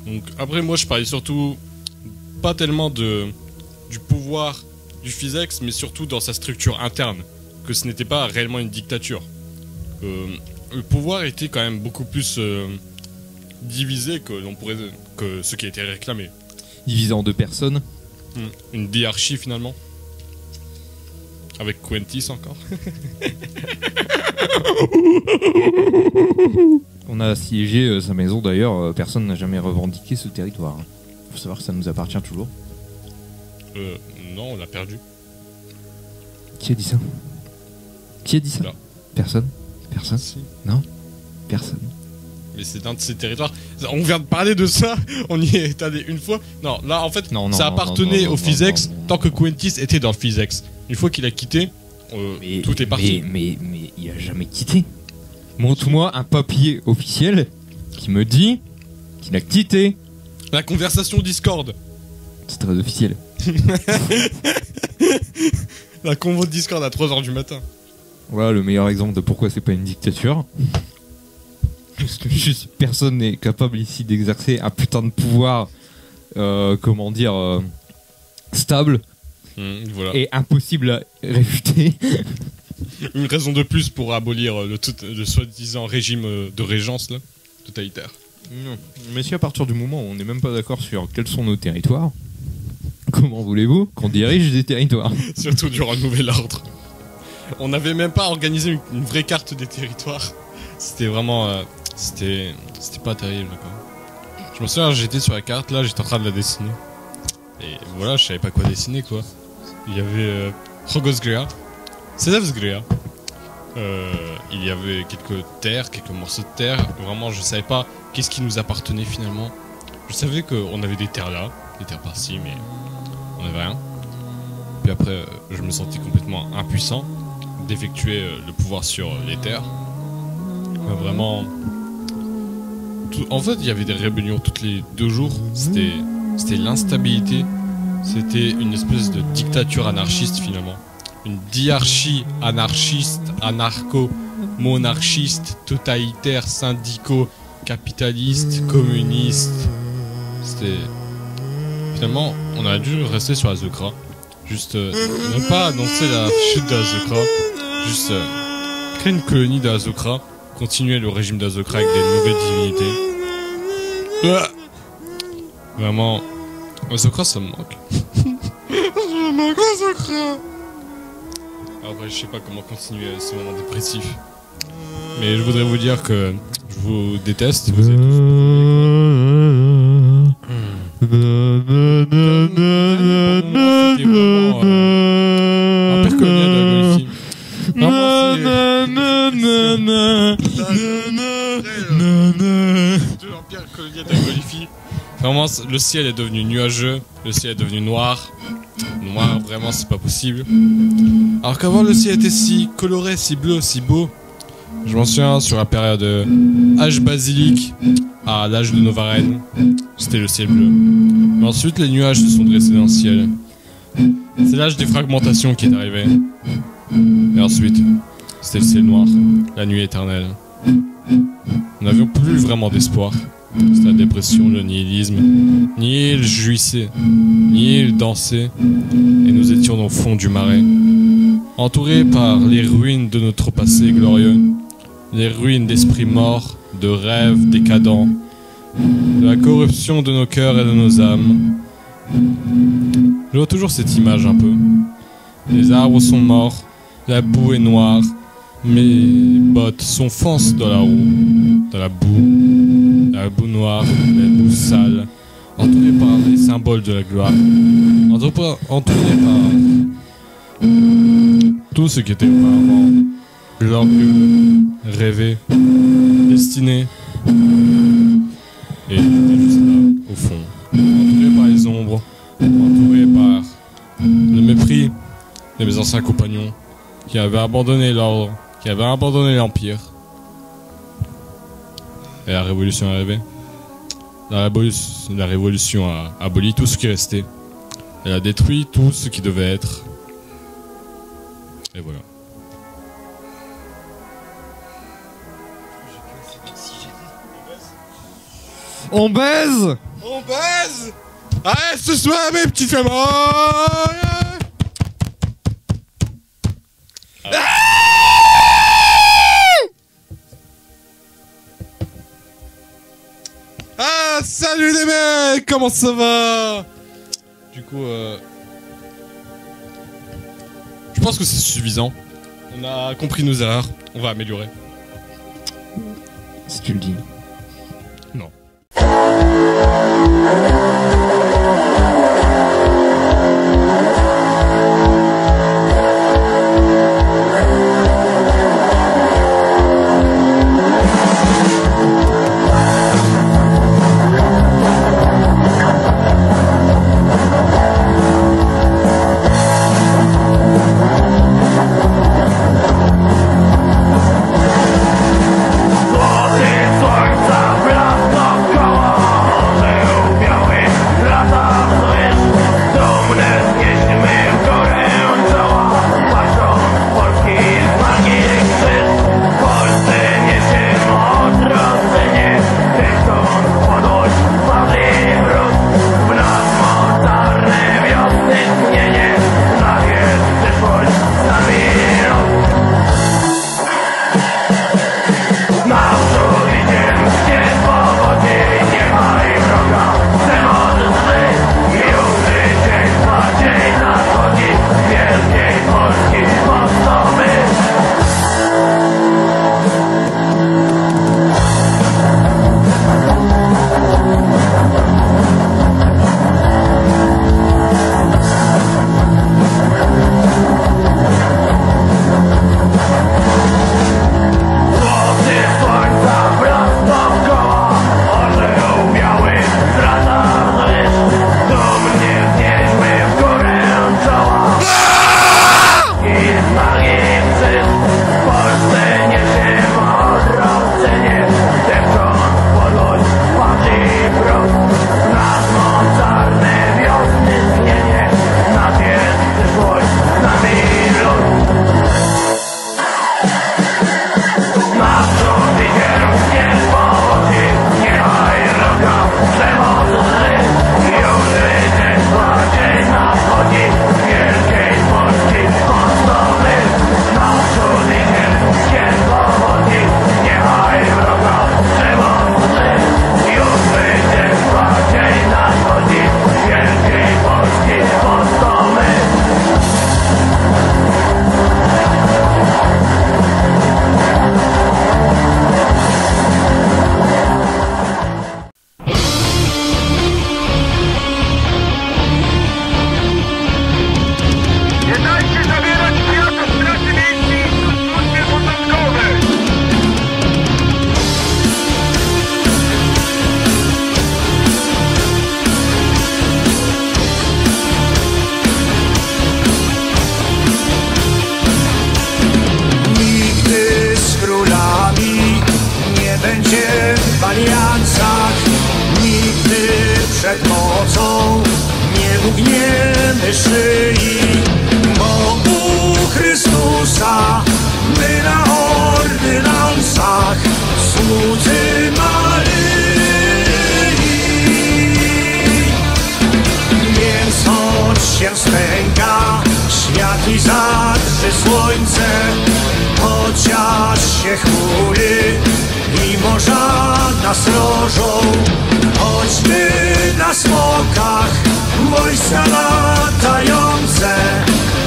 Donc après moi je parlais surtout pas tellement du pouvoir du Physex, mais surtout dans sa structure interne, que ce n'était pas réellement une dictature. Le pouvoir était quand même beaucoup plus divisé que ce qui a été réclamé. Divisé en 2 personnes. Une diarchie finalement. Avec Quentis encore. On a assiégé sa maison d'ailleurs, personne n'a jamais revendiqué ce territoire. Faut savoir que ça nous appartient toujours. Non, on l'a perdu. Qui a dit ça? Qui a dit ça? Là. Personne? Personne? Si. Non? Personne. Mais c'est un de ces territoires. On vient de parler de ça, on y est allé une fois. Non, là en fait, ça appartenait au Physex tant que Quentis était dans le Physex. Une fois qu'il a quitté, tout est parti. Mais il a jamais quitté. Montre-moi un papier officiel qui me dit qu'il a quitté. La conversation Discord. C'est très officiel. La convo de Discord à 3h du matin. Voilà le meilleur exemple de pourquoi c'est pas une dictature. Parce que juste personne n'est capable ici d'exercer un putain de pouvoir, stable voilà. et impossible à réfuter. Une raison de plus pour abolir le soi-disant régime de régence là, totalitaire. Non. Mais si à partir du moment où on n'est même pas d'accord sur quels sont nos territoires, comment voulez-vous qu'on dirige des territoires? Surtout durant le Nouvel Ordre. On n'avait même pas organisé une vraie carte des territoires. C'était vraiment... C'était pas terrible quoi. Je me souviens, j'étais sur la carte là, j'étais en train de la dessiner. Et voilà, je savais pas quoi dessiner quoi. Il y avait Rogosgrea, Sedevsgrea. Il y avait quelques terres, quelques morceaux de terre. Vraiment, je savais pas qu'est-ce qui nous appartenait finalement. Je savais qu'on avait des terres là, des terres par-ci, mais on n'avait rien. Puis après, je me sentais complètement impuissant d'effectuer le pouvoir sur les terres. Vraiment... En fait, il y avait des rébellions toutes les 2 jours. C'était l'instabilité. C'était une espèce de dictature anarchiste finalement. Une diarchie anarchiste, anarcho-monarchiste, totalitaire, syndico, capitaliste, communiste. C'était... Finalement, on a dû rester sur Azekra. Juste ne pas annoncer la chute d'Azekra. Juste créer une colonie d'Azekra. Continuer le régime d'Azekra avec des nouvelles divinités. Vraiment, Azekra ça me manque. Je manque Azekra. Après je sais pas comment continuer ce moment dépressif. Mais je voudrais vous dire que je vous déteste. Vous êtes tous... de l'empire colonial d'Agolifie. Vraiment, le ciel est devenu nuageux, le ciel est devenu noir. Noir, vraiment, c'est pas possible. Alors qu'avant, le ciel était si coloré, si bleu, si beau. Je m'en souviens sur la période âge basilique à l'âge de Novaren. C'était le ciel bleu. Mais ensuite, les nuages se sont dressés dans le ciel. C'est l'âge des fragmentations qui est arrivé. Et ensuite, c'était le ciel noir, la nuit éternelle. Nous n'avions plus vraiment d'espoir. C'était la dépression, le nihilisme. Ni il jouissait, ni il dansait. Et nous étions au fond du marais, entourés par les ruines de notre passé glorieux. Les ruines d'esprits morts, de rêves décadents, de la corruption de nos cœurs et de nos âmes. Je vois toujours cette image un peu. Les arbres sont morts, la boue est noire, mes bottes s'enfoncent dans la roue, dans la boue noire, la boue sale, entourée par les symboles de la gloire, entourée par tout ce qui était vraiment glorieux, rêvé, destiné, et j'étais juste là, au fond, entouré par les ombres, entouré par le mépris de mes anciens compagnons qui avaient abandonné l'ordre, qui avaient abandonné l'Empire. Et la révolution est arrivée. La révolution a aboli tout ce qui restait. Elle a détruit tout ce qui devait être. Et voilà. On baise. On baise. Allez, ce soir, mes petits familles. Ah, salut les mecs, comment ça va? Du coup, je pense que c'est suffisant. On a compris nos erreurs, on va améliorer. Si tu le dis. Non. Przed mocą nie ugniemy szyi. Chrystusa, my na ordynansach słudzy Maryi. Więc choć się stęka świat i zadrży słońce, chociaż się chmury i morza nas rożą, choćby na smokach wojska latające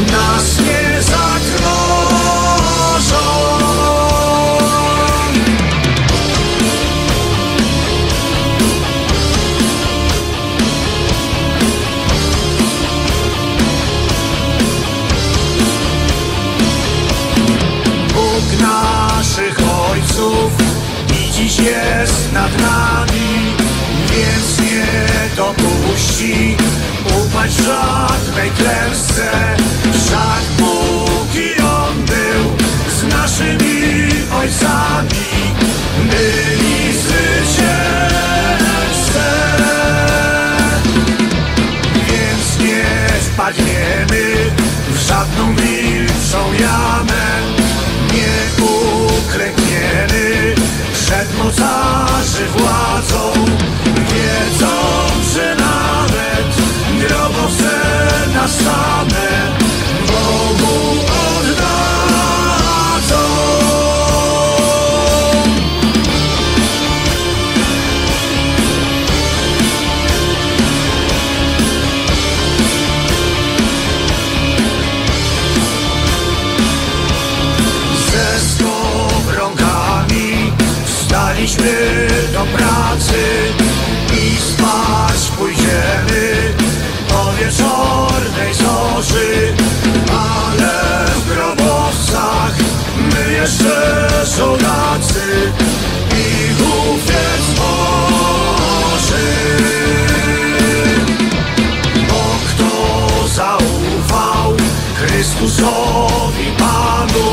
nas nie zagrożą. Bóg naszych ojców i dziś jest nad nami, więc nie dopuści upaść żadnej klęsce. Wszak Bóg i On był z naszymi ojcami, byli zwycięzcy. Więc nie wpadniemy w żadną milczą jamę, nie uklękniemy przed mocarzy władzą, wiedząc, że nawet grobowce nas same Bogu oddadzą. Ze skowronkami wstaliśmy do pracy i spać pójdziemy o wieczornej zorzy, ale w grobowcach my jeszcze żołdacy i uwiec Boży. Bo kto zaufał Chrystusowi Panu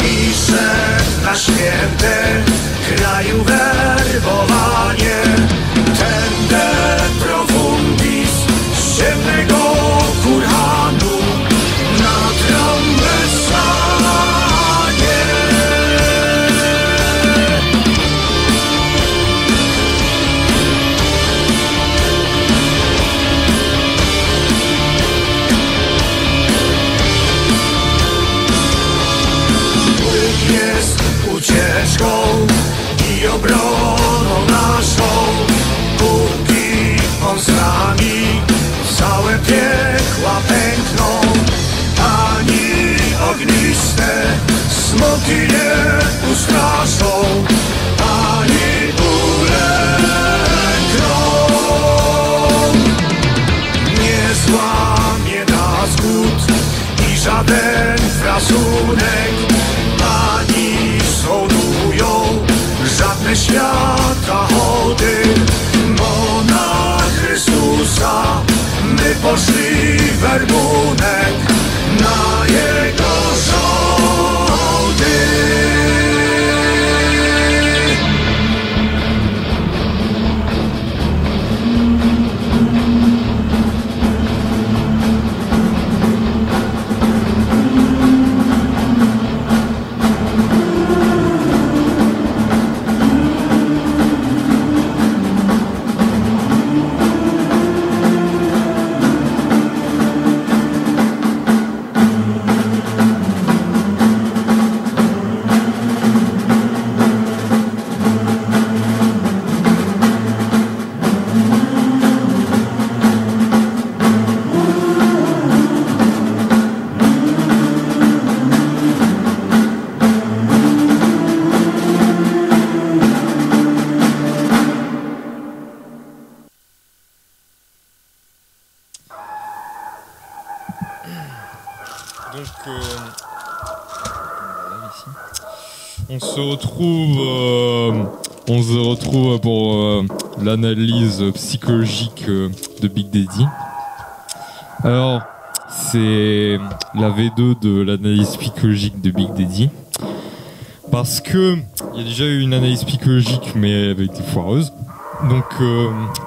i szedł na święte kraju werbowanie, ten de profundis z ciemnego kurhanu na trąbę stanie. Bóg jest ucieczką i obroną naszą, póki On z nami, całe piekła pękną, ani ogniste smoki nie ustraszą, ani ulękną. Nie złamie nas głód i żaden frasunek, ani zhodują żadne świata chody, bo na Chrystusa my poszli werbunek na Jego żołdy. On se retrouve pour l'analyse psychologique de Big Daddy. Alors, c'est la V2 de l'analyse psychologique de Big Daddy. Parce que il y a déjà eu une analyse psychologique, mais elle avait été foireuse. Donc,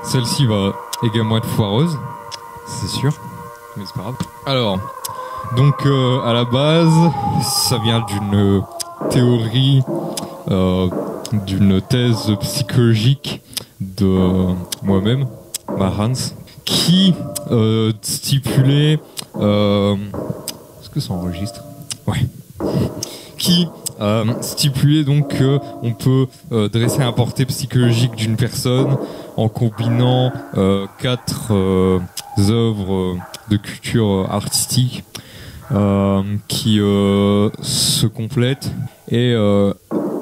celle-ci va également être foireuse, c'est sûr. Mais c'est pas grave. Alors, Donc à la base, ça vient d'une théorie, d'une thèse psychologique de moi-même, Mahans, qui stipulait... Est-ce que ça enregistre ? Ouais. Qui stipulait donc qu'on peut dresser un portrait psychologique d'une personne en combinant 4 œuvres de culture artistique qui se complètent et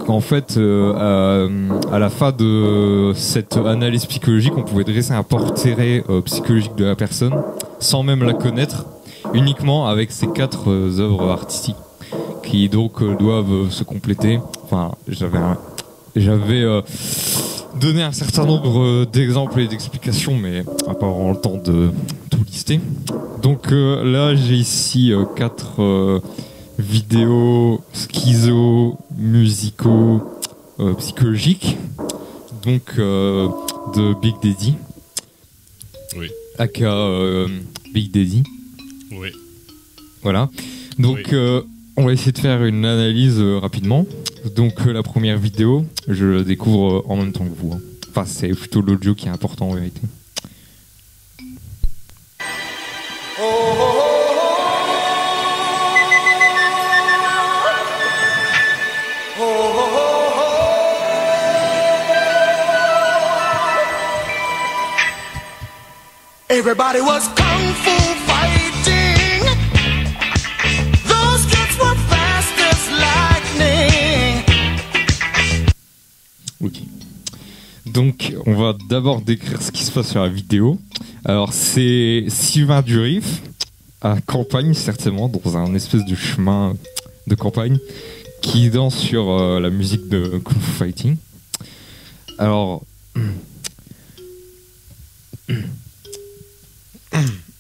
qu'en fait à la fin de cette analyse psychologique on pouvait dresser un portrait psychologique de la personne sans même la connaître, uniquement avec ces 4 œuvres artistiques qui donc doivent se compléter. Enfin, j'avais donné un certain nombre d'exemples et d'explications, mais on n'a pas vraiment le temps de tout lister. Donc là, j'ai ici 4 vidéos schizo, musicaux, psychologiques, donc de Big Daddy. Oui. Aka Big Daddy. Oui. Voilà. Donc Oui. on va essayer de faire une analyse rapidement. Donc la première vidéo, je la découvre en même temps que vous. Hein. Enfin, c'est plutôt l'audio qui est important en vérité. Everybody was kung fu fighting. Those kids were fast as lightning. Ok. Donc, on va d'abord décrire ce qui se passe sur la vidéo. Alors, c'est Sylvain Durif, à campagne, certainement, dans un espèce de chemin de campagne, qui danse sur la musique de Kung Fu Fighting. Alors,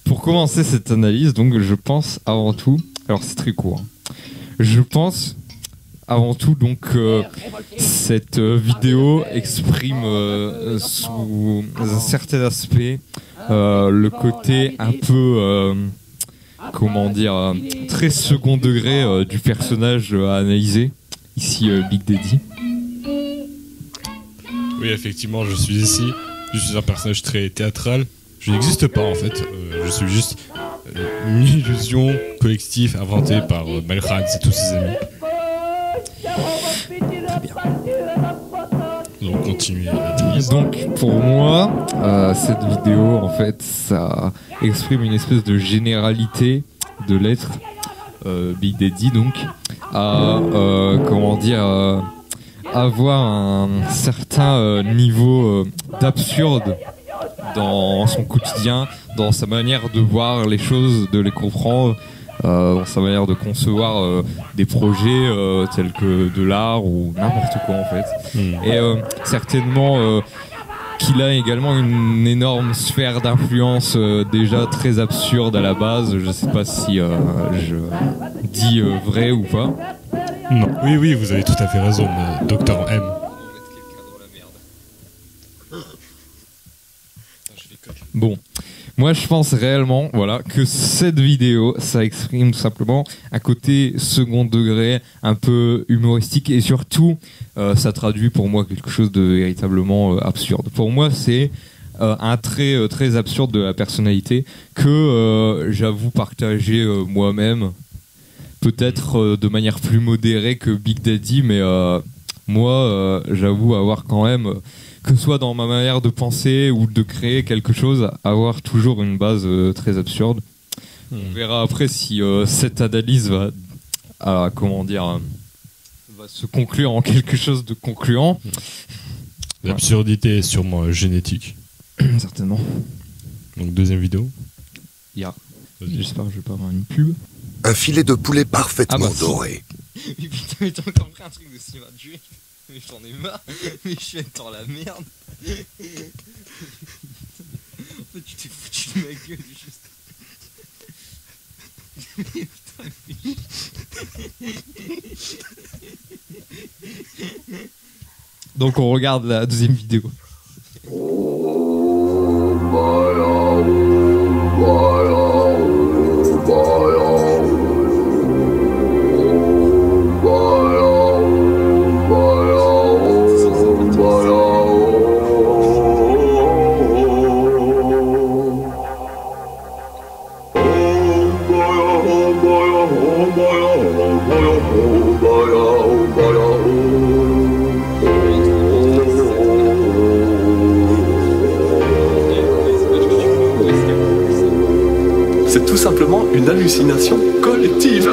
pour commencer cette analyse, donc, je pense avant tout... Alors, c'est très court. Hein. Je pense... Avant tout, donc, cette vidéo exprime sous un certain aspect le côté un peu, comment dire, très second degré du personnage à analyser, ici Big Daddy. Oui, effectivement, je suis ici. Je suis un personnage très théâtral. Je n'existe pas en fait. Je suis juste une illusion collective inventée par Malrad et tous ses amis. Donc continuez. Donc pour moi, cette vidéo en fait, ça exprime une espèce de généralité de l'être Big Daddy, donc à comment dire, avoir un certain niveau d'absurde dans son quotidien, dans sa manière de voir les choses, de les comprendre. Dans sa manière de concevoir des projets tels que de l'art ou n'importe quoi en fait. Et certainement qu'il a également une énorme sphère d'influence déjà très absurde à la base. Je sais pas si je dis vrai ou pas. Non. Oui, oui, vous avez tout à fait raison, Dr M. Bon. Moi, je pense réellement, voilà, que cette vidéo, ça exprime tout simplement un côté second degré, un peu humoristique, et surtout, ça traduit pour moi quelque chose de véritablement absurde. Pour moi, c'est un trait très absurde de la personnalité que j'avoue partager moi-même, peut-être de manière plus modérée que Big Daddy, mais moi, j'avoue avoir quand même... que ce soit dans ma manière de penser ou de créer quelque chose, avoir toujours une base très absurde. On verra après si cette analyse va se conclure en quelque chose de concluant. L'absurdité est sûrement génétique. Certainement. Donc deuxième vidéo. J'espère que je vais pas avoir une pub. Un filet de poulet parfaitement doré. Mais putain, mais t'as encore pris un truc de cinéma de juif. Mais j'en ai marre, mais je suis dans la merde. En fait, tu t'es foutu de ma gueule juste. Donc on regarde la deuxième vidéo. C'est tout simplement une hallucination collective.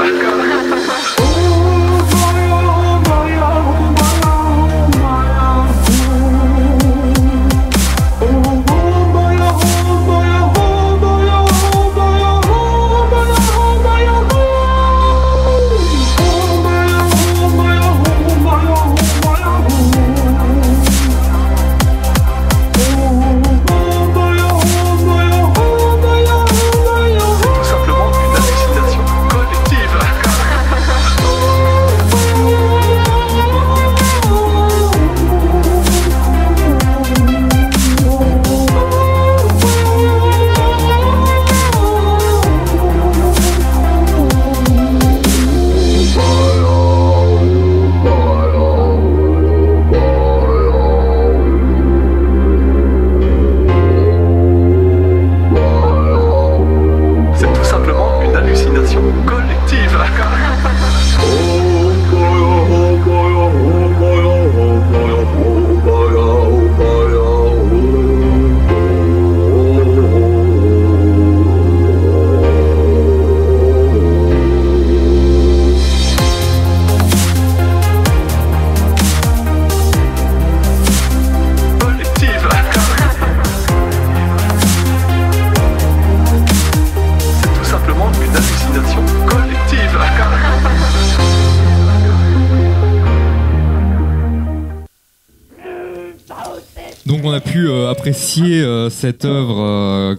Donc on a pu apprécier cette œuvre,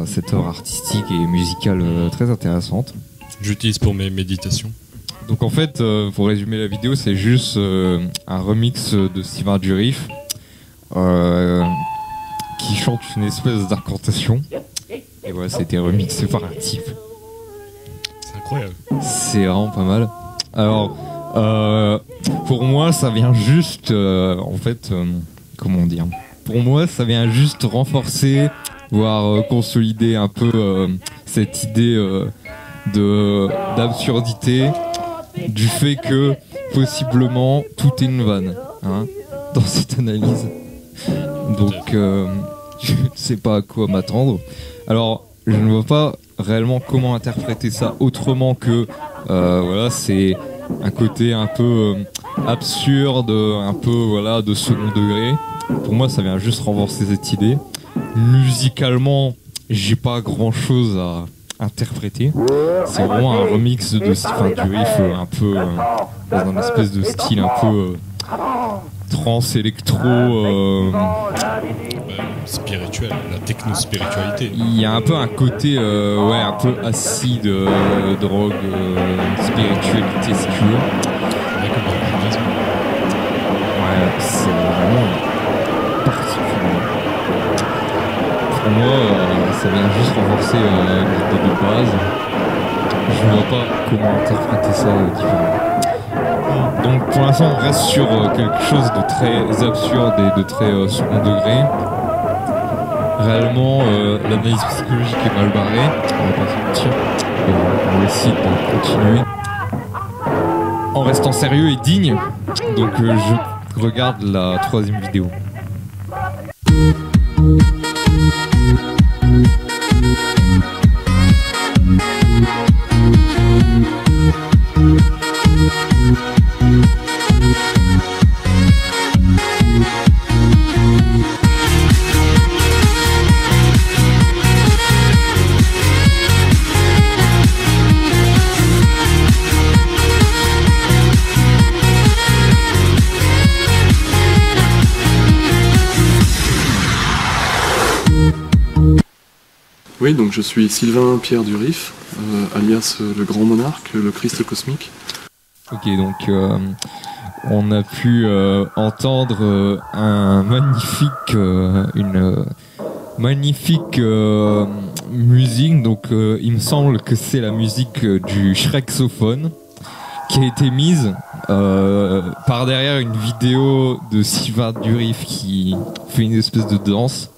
cette œuvre artistique et musicale très intéressante. J'utilise pour mes méditations. Donc en fait, pour résumer la vidéo, c'est juste un remix de Sylvain Durif qui chante une espèce d'incantation. Et voilà, ça a été remixé par un type. C'est incroyable. C'est vraiment pas mal. Alors, pour moi, ça vient juste, comment dire ? Pour moi, ça vient juste renforcer, voire consolider un peu cette idée d'absurdité du fait que possiblement tout est une vanne, hein, dans cette analyse. Donc, je ne sais pas à quoi m'attendre. Alors, je ne vois pas réellement comment interpréter ça autrement que, voilà, c'est un côté un peu absurde, un peu voilà de second degré. Pour moi, ça vient juste renforcer cette idée. Musicalement, j'ai pas grand chose à interpréter. C'est vraiment un remix de Sylvain Durif, un peu dans un espèce de style un peu trance électro. Spirituel, la techno-spiritualité. Il y a un peu un côté, un peu acide, drogue, spiritualité, si tu veux. Ouais, c'est vraiment particulier. Pour moi, ça vient juste renforcer l'idée de base. Je ne vois pas comment interpréter ça différemment. Donc pour l'instant, on reste sur quelque chose de très absurde et de très second degré. Réellement, l'analyse psychologique est mal barrée, on va pas se mentir. On va essayer de continuer en restant sérieux et digne. Donc je regarde la 3e vidéo. Oui, donc je suis Sylvain Pierre Durif, alias le Grand Monarque, le Christ cosmique. Ok, donc on a pu entendre une magnifique musique. Donc il me semble que c'est la musique du Shrexophone qui a été mise par derrière une vidéo de Sylvain Durif qui fait une espèce de danse.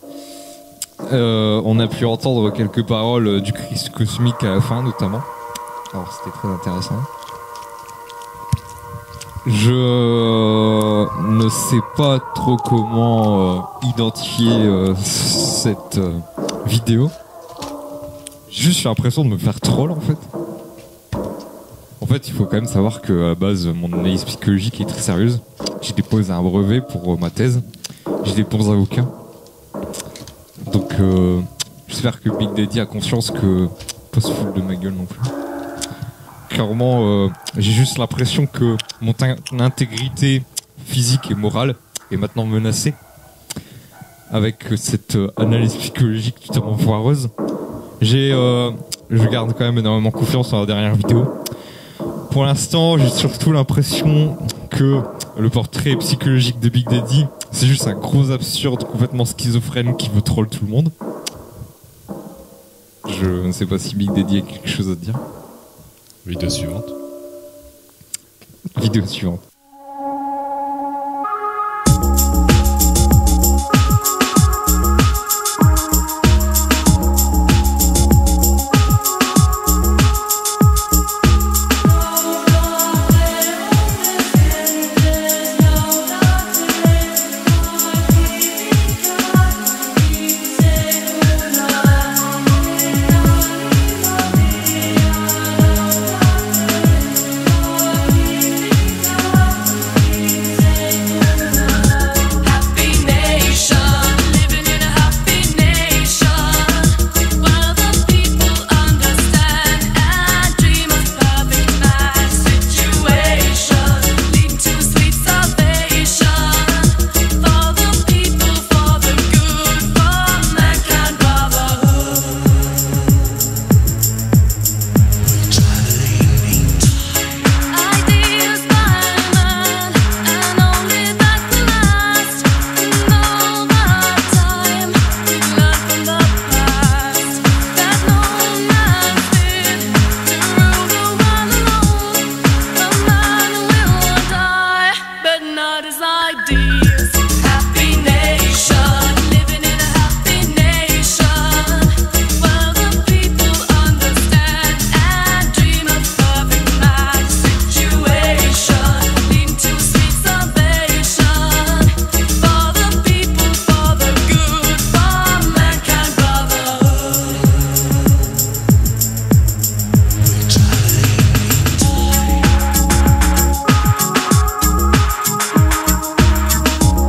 On a pu entendre quelques paroles du Christ cosmique à la fin notamment. Alors c'était très intéressant. Je ne sais pas trop comment identifier cette vidéo. Juste, j'ai l'impression de me faire troll en fait. En fait, il faut quand même savoir que à la base, mon analyse psychologique est très sérieuse. J'ai déposé un brevet pour ma thèse. J'ai des bons avocats. Donc, j'espère que Big Daddy a conscience que pas se foutre de ma gueule non plus. Clairement, j'ai juste l'impression que mon intégrité physique et morale est maintenant menacée avec cette analyse psychologique totalement foireuse. Je garde quand même énormément confiance dans la dernière vidéo. Pour l'instant, j'ai surtout l'impression que le portrait psychologique de Big Daddy, c'est juste un gros absurde complètement schizophrène qui veut troll tout le monde. Je ne sais pas si Big Daddy a quelque chose à dire. Vidéo suivante. Vidéo suivante.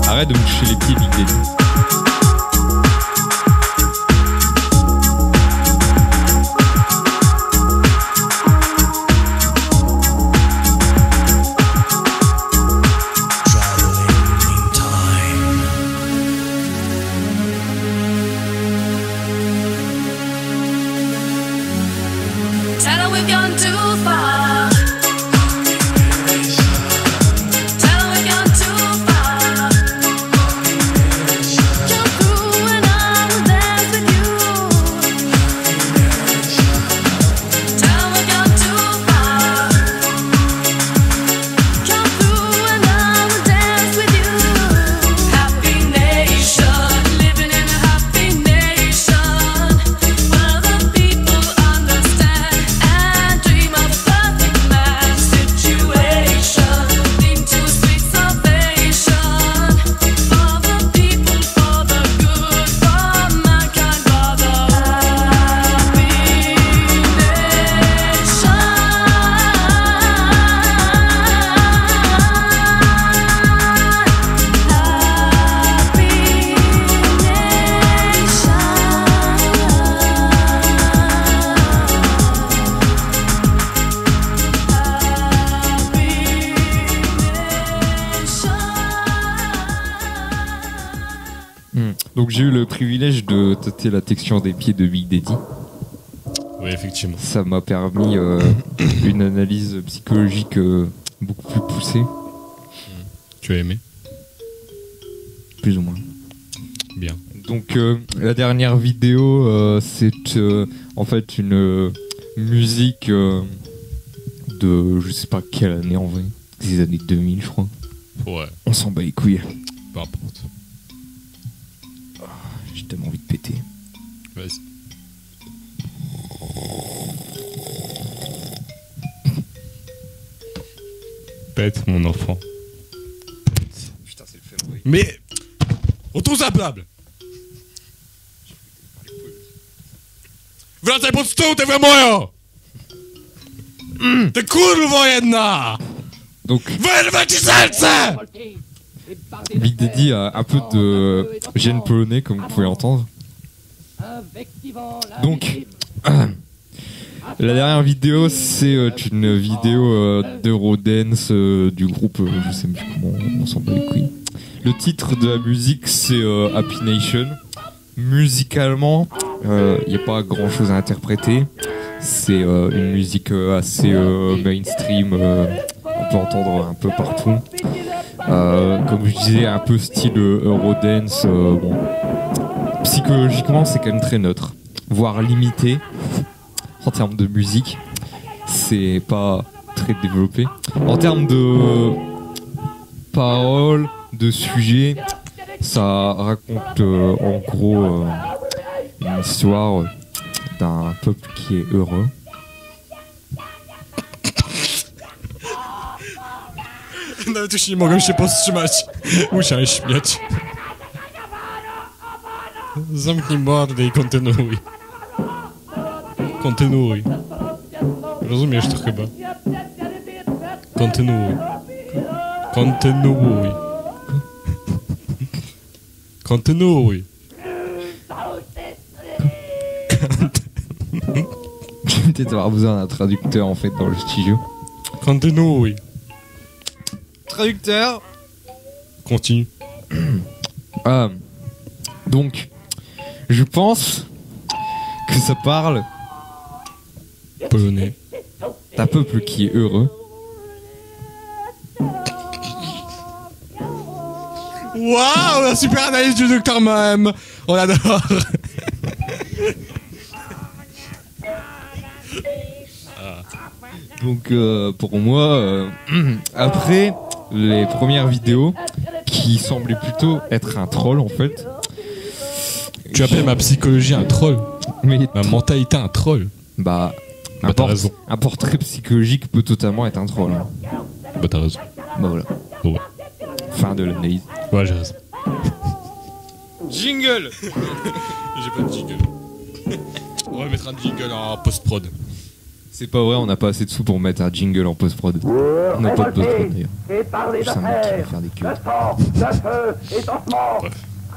Arrête de me toucher les pieds, Big Daddy. Tell her we've gone too far. Tell her we've gone too far. Come through and I will dance with you. Tell her we've gone too far. Come through and I will dance with you. Happy nation, living in a happy nation, where the people understand and dream of a perfect match situation, lead to sweet salvation for the people, for the good, for mankind, for the happy Donc j'ai eu le privilège de tâter la texture des pieds de Big Daddy. Oui, effectivement. Ça m'a permis une analyse psychologique beaucoup plus poussée. Tu as aimé? Plus ou moins. Bien. Donc la dernière vidéo, c'est en fait une musique de je sais pas quelle année en vrai. Des années 2000 je crois. Ouais. On s'en bat les couilles. Peu importe. J'ai tellement envie de péter. Vas-y. Pète, mon enfant. Putain, c'est le février. Mais retourne à table. Wracaj pod stół, te moją! Ty kurwo jedna! Donc, wyrwę ci serce! Big Daddy a un peu de gène polonais, comme vous pouvez entendre. Donc, la dernière vidéo, c'est une vidéo d'Eurodance du groupe, je sais plus comment on s'en bat les couilles. Le titre de la musique, c'est Happy Nation. Musicalement, il n'y a pas grand chose à interpréter. C'est une musique assez mainstream, on peut entendre un peu partout. Comme je disais, un peu style Eurodance. Bon. Psychologiquement, c'est quand même très neutre, voire limité en termes de musique. C'est pas très développé. En termes de paroles, de sujets, ça raconte en gros une histoire d'un peuple qui est heureux. Nawet już nie mogłem się powstrzymać. Musiałem śmiać. Zamknij mordę i kontynuuj. Kontynuuj. Rozumiesz to chyba. Kontynuuj. Kontynuuj. Kontynuuj. Je vais peut-être avoir besoin d'un traducteur en fait dans le studio. Kontynuuj. Traducteur. Continue. Donc, je pense que ça parle polonais d'un peuple qui est heureux. Waouh, la super analyse du Dr Mohem. On adore. Donc pour moi, après les premières vidéos qui semblaient plutôt être un troll en fait. Tu appelles ma psychologie un troll? Mais ma mentalité un troll? Bah t'as raison. Un portrait psychologique peut totalement être un troll. Hein. Bah t'as raison. Bah voilà. Ouais. Fin de l'analyse. Ouais, j'ai raison. Jingle. J'ai pas de jingle. On va mettre un jingle en post-prod. C'est pas vrai, on n'a pas assez de sous pour mettre un jingle en post-prod. On n'a pas de post-prod d'ailleurs. Juste un mec qui va faire des queues.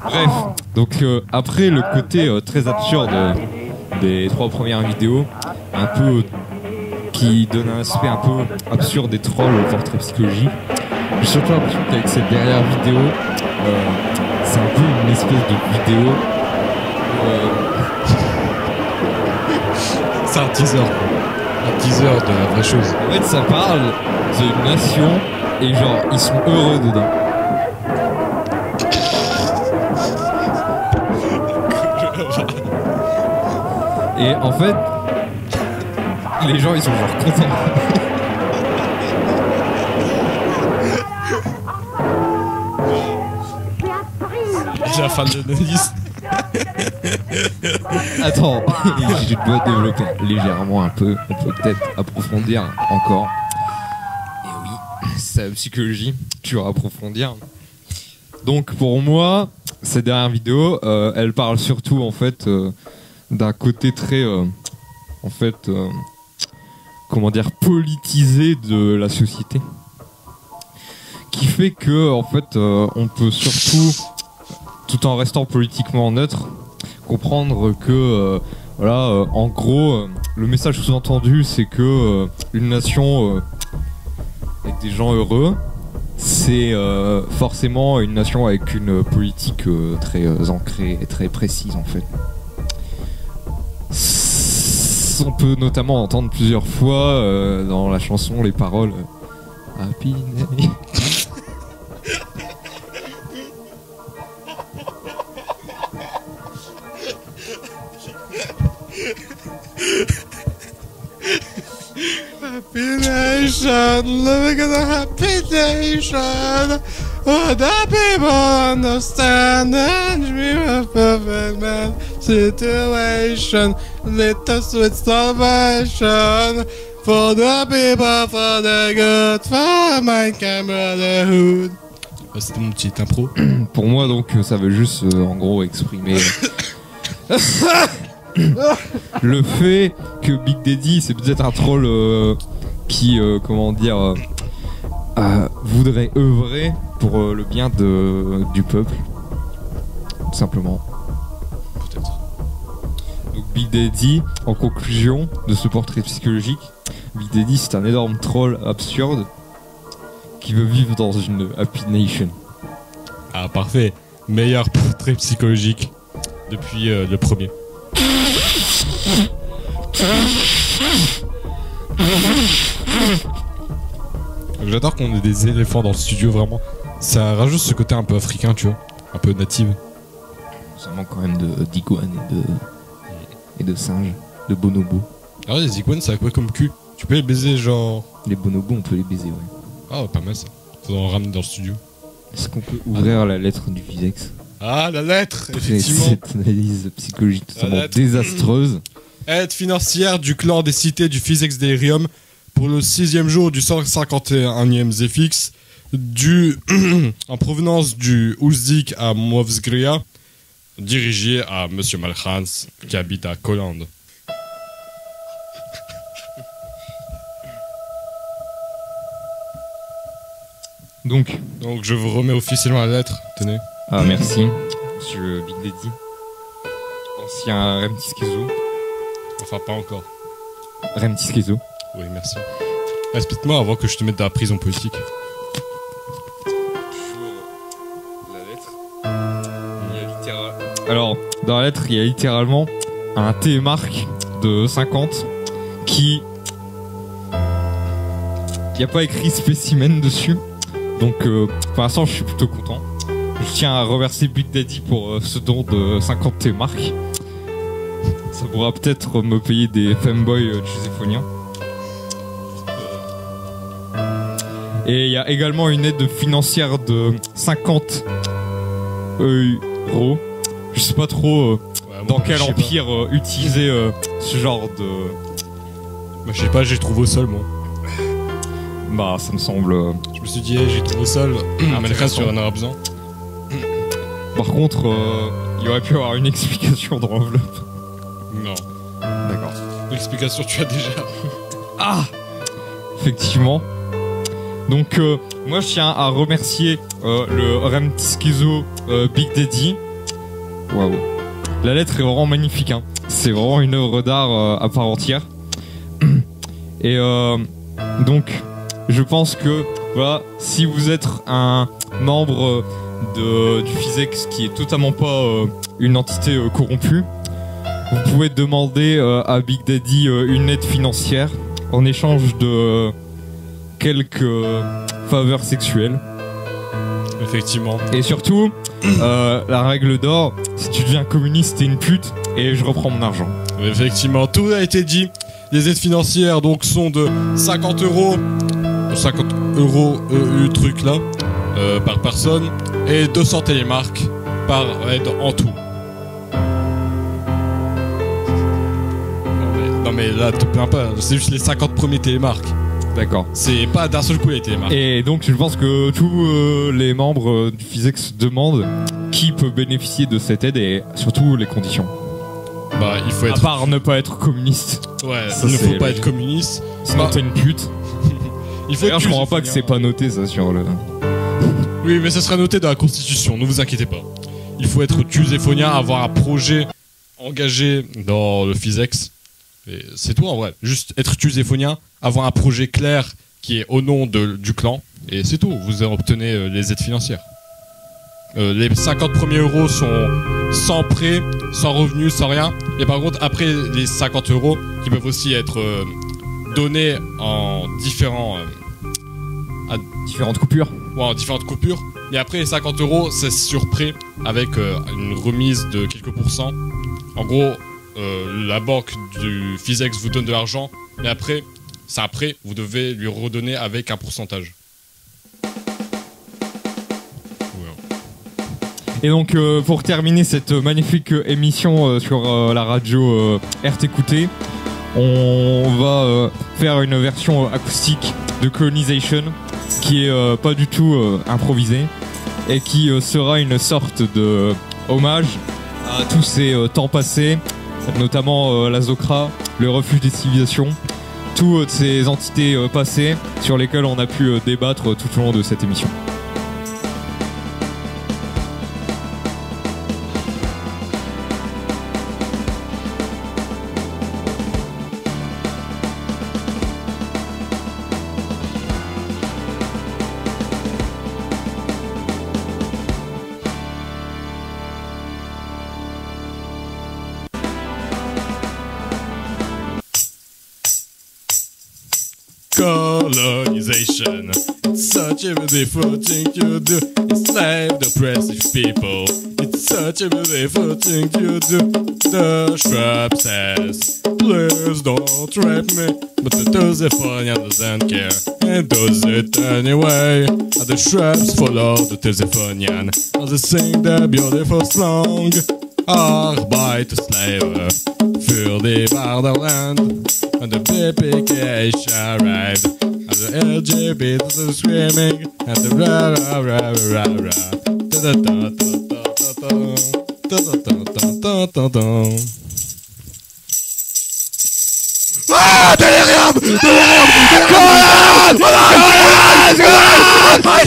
Bref, donc après le côté très absurde des 3 premières vidéos, un peu qui donne un aspect un peu absurde et troll au portrait psychologique, j'ai surtout l'impression qu'avec cette dernière vidéo, c'est un peu une espèce de vidéo. C'est un teaser. Un teaser de la vraie chose. En fait, ça parle d'une nation et genre, ils sont heureux dedans. Et en fait, les gens ils sont genre contents. J'ai la fin de l'analyse. Attends, je dois développer légèrement un peu. On peut peut-être approfondir encore. Et oui, c'est la psychologie, tu vas approfondir. Donc pour moi, cette dernière vidéo, elle parle surtout en fait d'un côté très, en fait, comment dire, politisé de la société, qui fait que en fait, on peut surtout, tout en restant politiquement neutre, comprendre que voilà, en gros, le message sous-entendu, c'est que une nation avec des gens heureux, c'est forcément une nation avec une politique très ancrée et très précise en fait. On peut notamment entendre plusieurs fois dans la chanson les paroles Happy Day. Happy nation, living in a happy nation, where the people understand and dream of perfect man situation. Let us with salvation for the people, for the good, for my brotherhood. C'était mon petit impro. Pour moi, donc, ça veut juste en gros exprimer le fait que Big Daddy, c'est peut-être un troll qui, comment dire, voudrait œuvrer pour le bien du peuple, tout simplement. Peut-être. Donc Big Daddy, en conclusion de ce portrait psychologique, Big Daddy c'est un énorme troll absurde qui veut vivre dans une happy nation. Ah, parfait. Meilleur portrait psychologique depuis le premier. J'adore qu'on ait des éléphants dans le studio, vraiment. Ça rajoute ce côté un peu africain, tu vois. Un peu native. Ça manque quand même d'iguanes et de singes, de bonobos. Ah ouais, les iguanes, ça a quoi comme cul? Tu peux les baiser, genre... Les bonobos, on peut les baiser, ouais. Ah, pas mal ça. Faudra en ramener dans le studio. Est-ce qu'on peut ouvrir la lettre du Physex? Ah, la lettre, Après effectivement. cette analyse psychologique totalement lettre. désastreuse. Aide financière du clan des cités du Physex Delirium pour le 6e jour du 151e Zéfix, en provenance du Ouzdik à Movsgria, dirigé à Monsieur Malchans, qui habite à Colande. Donc je vous remets officiellement la lettre, tenez. Ah merci, monsieur Big Daddy. Ancien Remtis Schizo. Enfin, pas encore. Remtis Schizo. Oui, merci. Explique-moi avant que je te mette dans la prison politique. Alors, dans la lettre, il y a littéralement un télémarque de 50 qui... Il n'y a pas écrit spécimen dessus. Donc, pour l'instant, je suis plutôt content. Je tiens à remercier Big Daddy pour ce don de 50 télémarques. Ça pourra peut-être me payer des femboys juséphoniens. Et il y a également une aide financière de 50 euros. Je sais pas trop dans quel empire utiliser ce genre de... Bah, je sais pas, j'ai trouvé au sol, moi. Bah, ça me semble... Je me suis dit, hey, j'ai trouvé au sol. Malchans, tu en auras besoin. Par contre, il aurait pu y avoir une explication dans l'enveloppe. Non. D'accord. L'explication, tu as déjà. Ah, effectivement. Donc, moi, je tiens à remercier le Remtis Schizo Big Daddy. Waouh. La lettre est vraiment magnifique, hein. C'est vraiment une œuvre d'art à part entière. Et donc, je pense que, voilà, si vous êtes un membre du Physex qui est totalement pas une entité corrompue, vous pouvez demander à Big Daddy une aide financière en échange de quelques faveurs sexuelles. Effectivement. Et surtout, la règle d'or, si tu deviens communiste, t'es une pute et je reprends mon argent. Effectivement, tout a été dit. Les aides financières donc sont de 50 euros. 50 euros truc là par personne et 200 télémarques par aide en tout. Non mais là te plains pas, c'est juste les 50 premiers télémarques. D'accord. C'est pas d'un seul coup les télémarques. Et donc je pense que tous les membres du Physex demandent qui peut bénéficier de cette aide et surtout les conditions. Bah, il faut être. À part ne pas être communiste. Ouais, Ça, il ne faut c'est pas logique. être communiste. Sinon t'es une pute. Il faut D'ailleurs, être je comprends pas que c'est pas noté ça sur le. Oui, mais ça sera noté dans la Constitution, ne vous inquiétez pas. Il faut être tuséphonien, avoir un projet engagé dans le Physex. Et c'est tout en vrai. Juste être tuséphonien, avoir un projet clair qui est au nom du clan. Et c'est tout, vous obtenez les aides financières. Les 50 premiers euros sont sans prêt, sans revenu, sans rien. Et par contre, après les 50 euros, qui peuvent aussi être donnés en différentes coupures. Ouais, en différentes coupures. Et après les 50 euros, c'est sur prêt avec une remise de quelques pourcents. En gros, la banque du Physex vous donne de l'argent, mais après, c'est un prêt, vous devez lui redonner avec un pourcentage. Et donc pour terminer cette magnifique émission sur la radio RTQT, on va faire une version acoustique de Colonization qui est pas du tout improvisée et qui sera une sorte de hommage à tous ces temps passés notamment la Zokra, le refuge des civilisations, toutes ces entités passées sur lesquelles on a pu débattre tout au long de cette émission. Colonization, it's such a beautiful thing to do. Enslave the oppressive people, it's such a beautiful thing to do. The shrub says, please don't rape me, but the Teuzephonian doesn't care, and does it anyway. And the shrubs follow the Teuzephonian, as they sing the beautiful song. Arbeitersslaver für die Vaderland. And the BPK arrived, and the LGBT was screaming, and the rah rah rah rah rah, da da da da da da da da. Ah, Delirium! Delirium! Conan! Conan! Conan! Conan!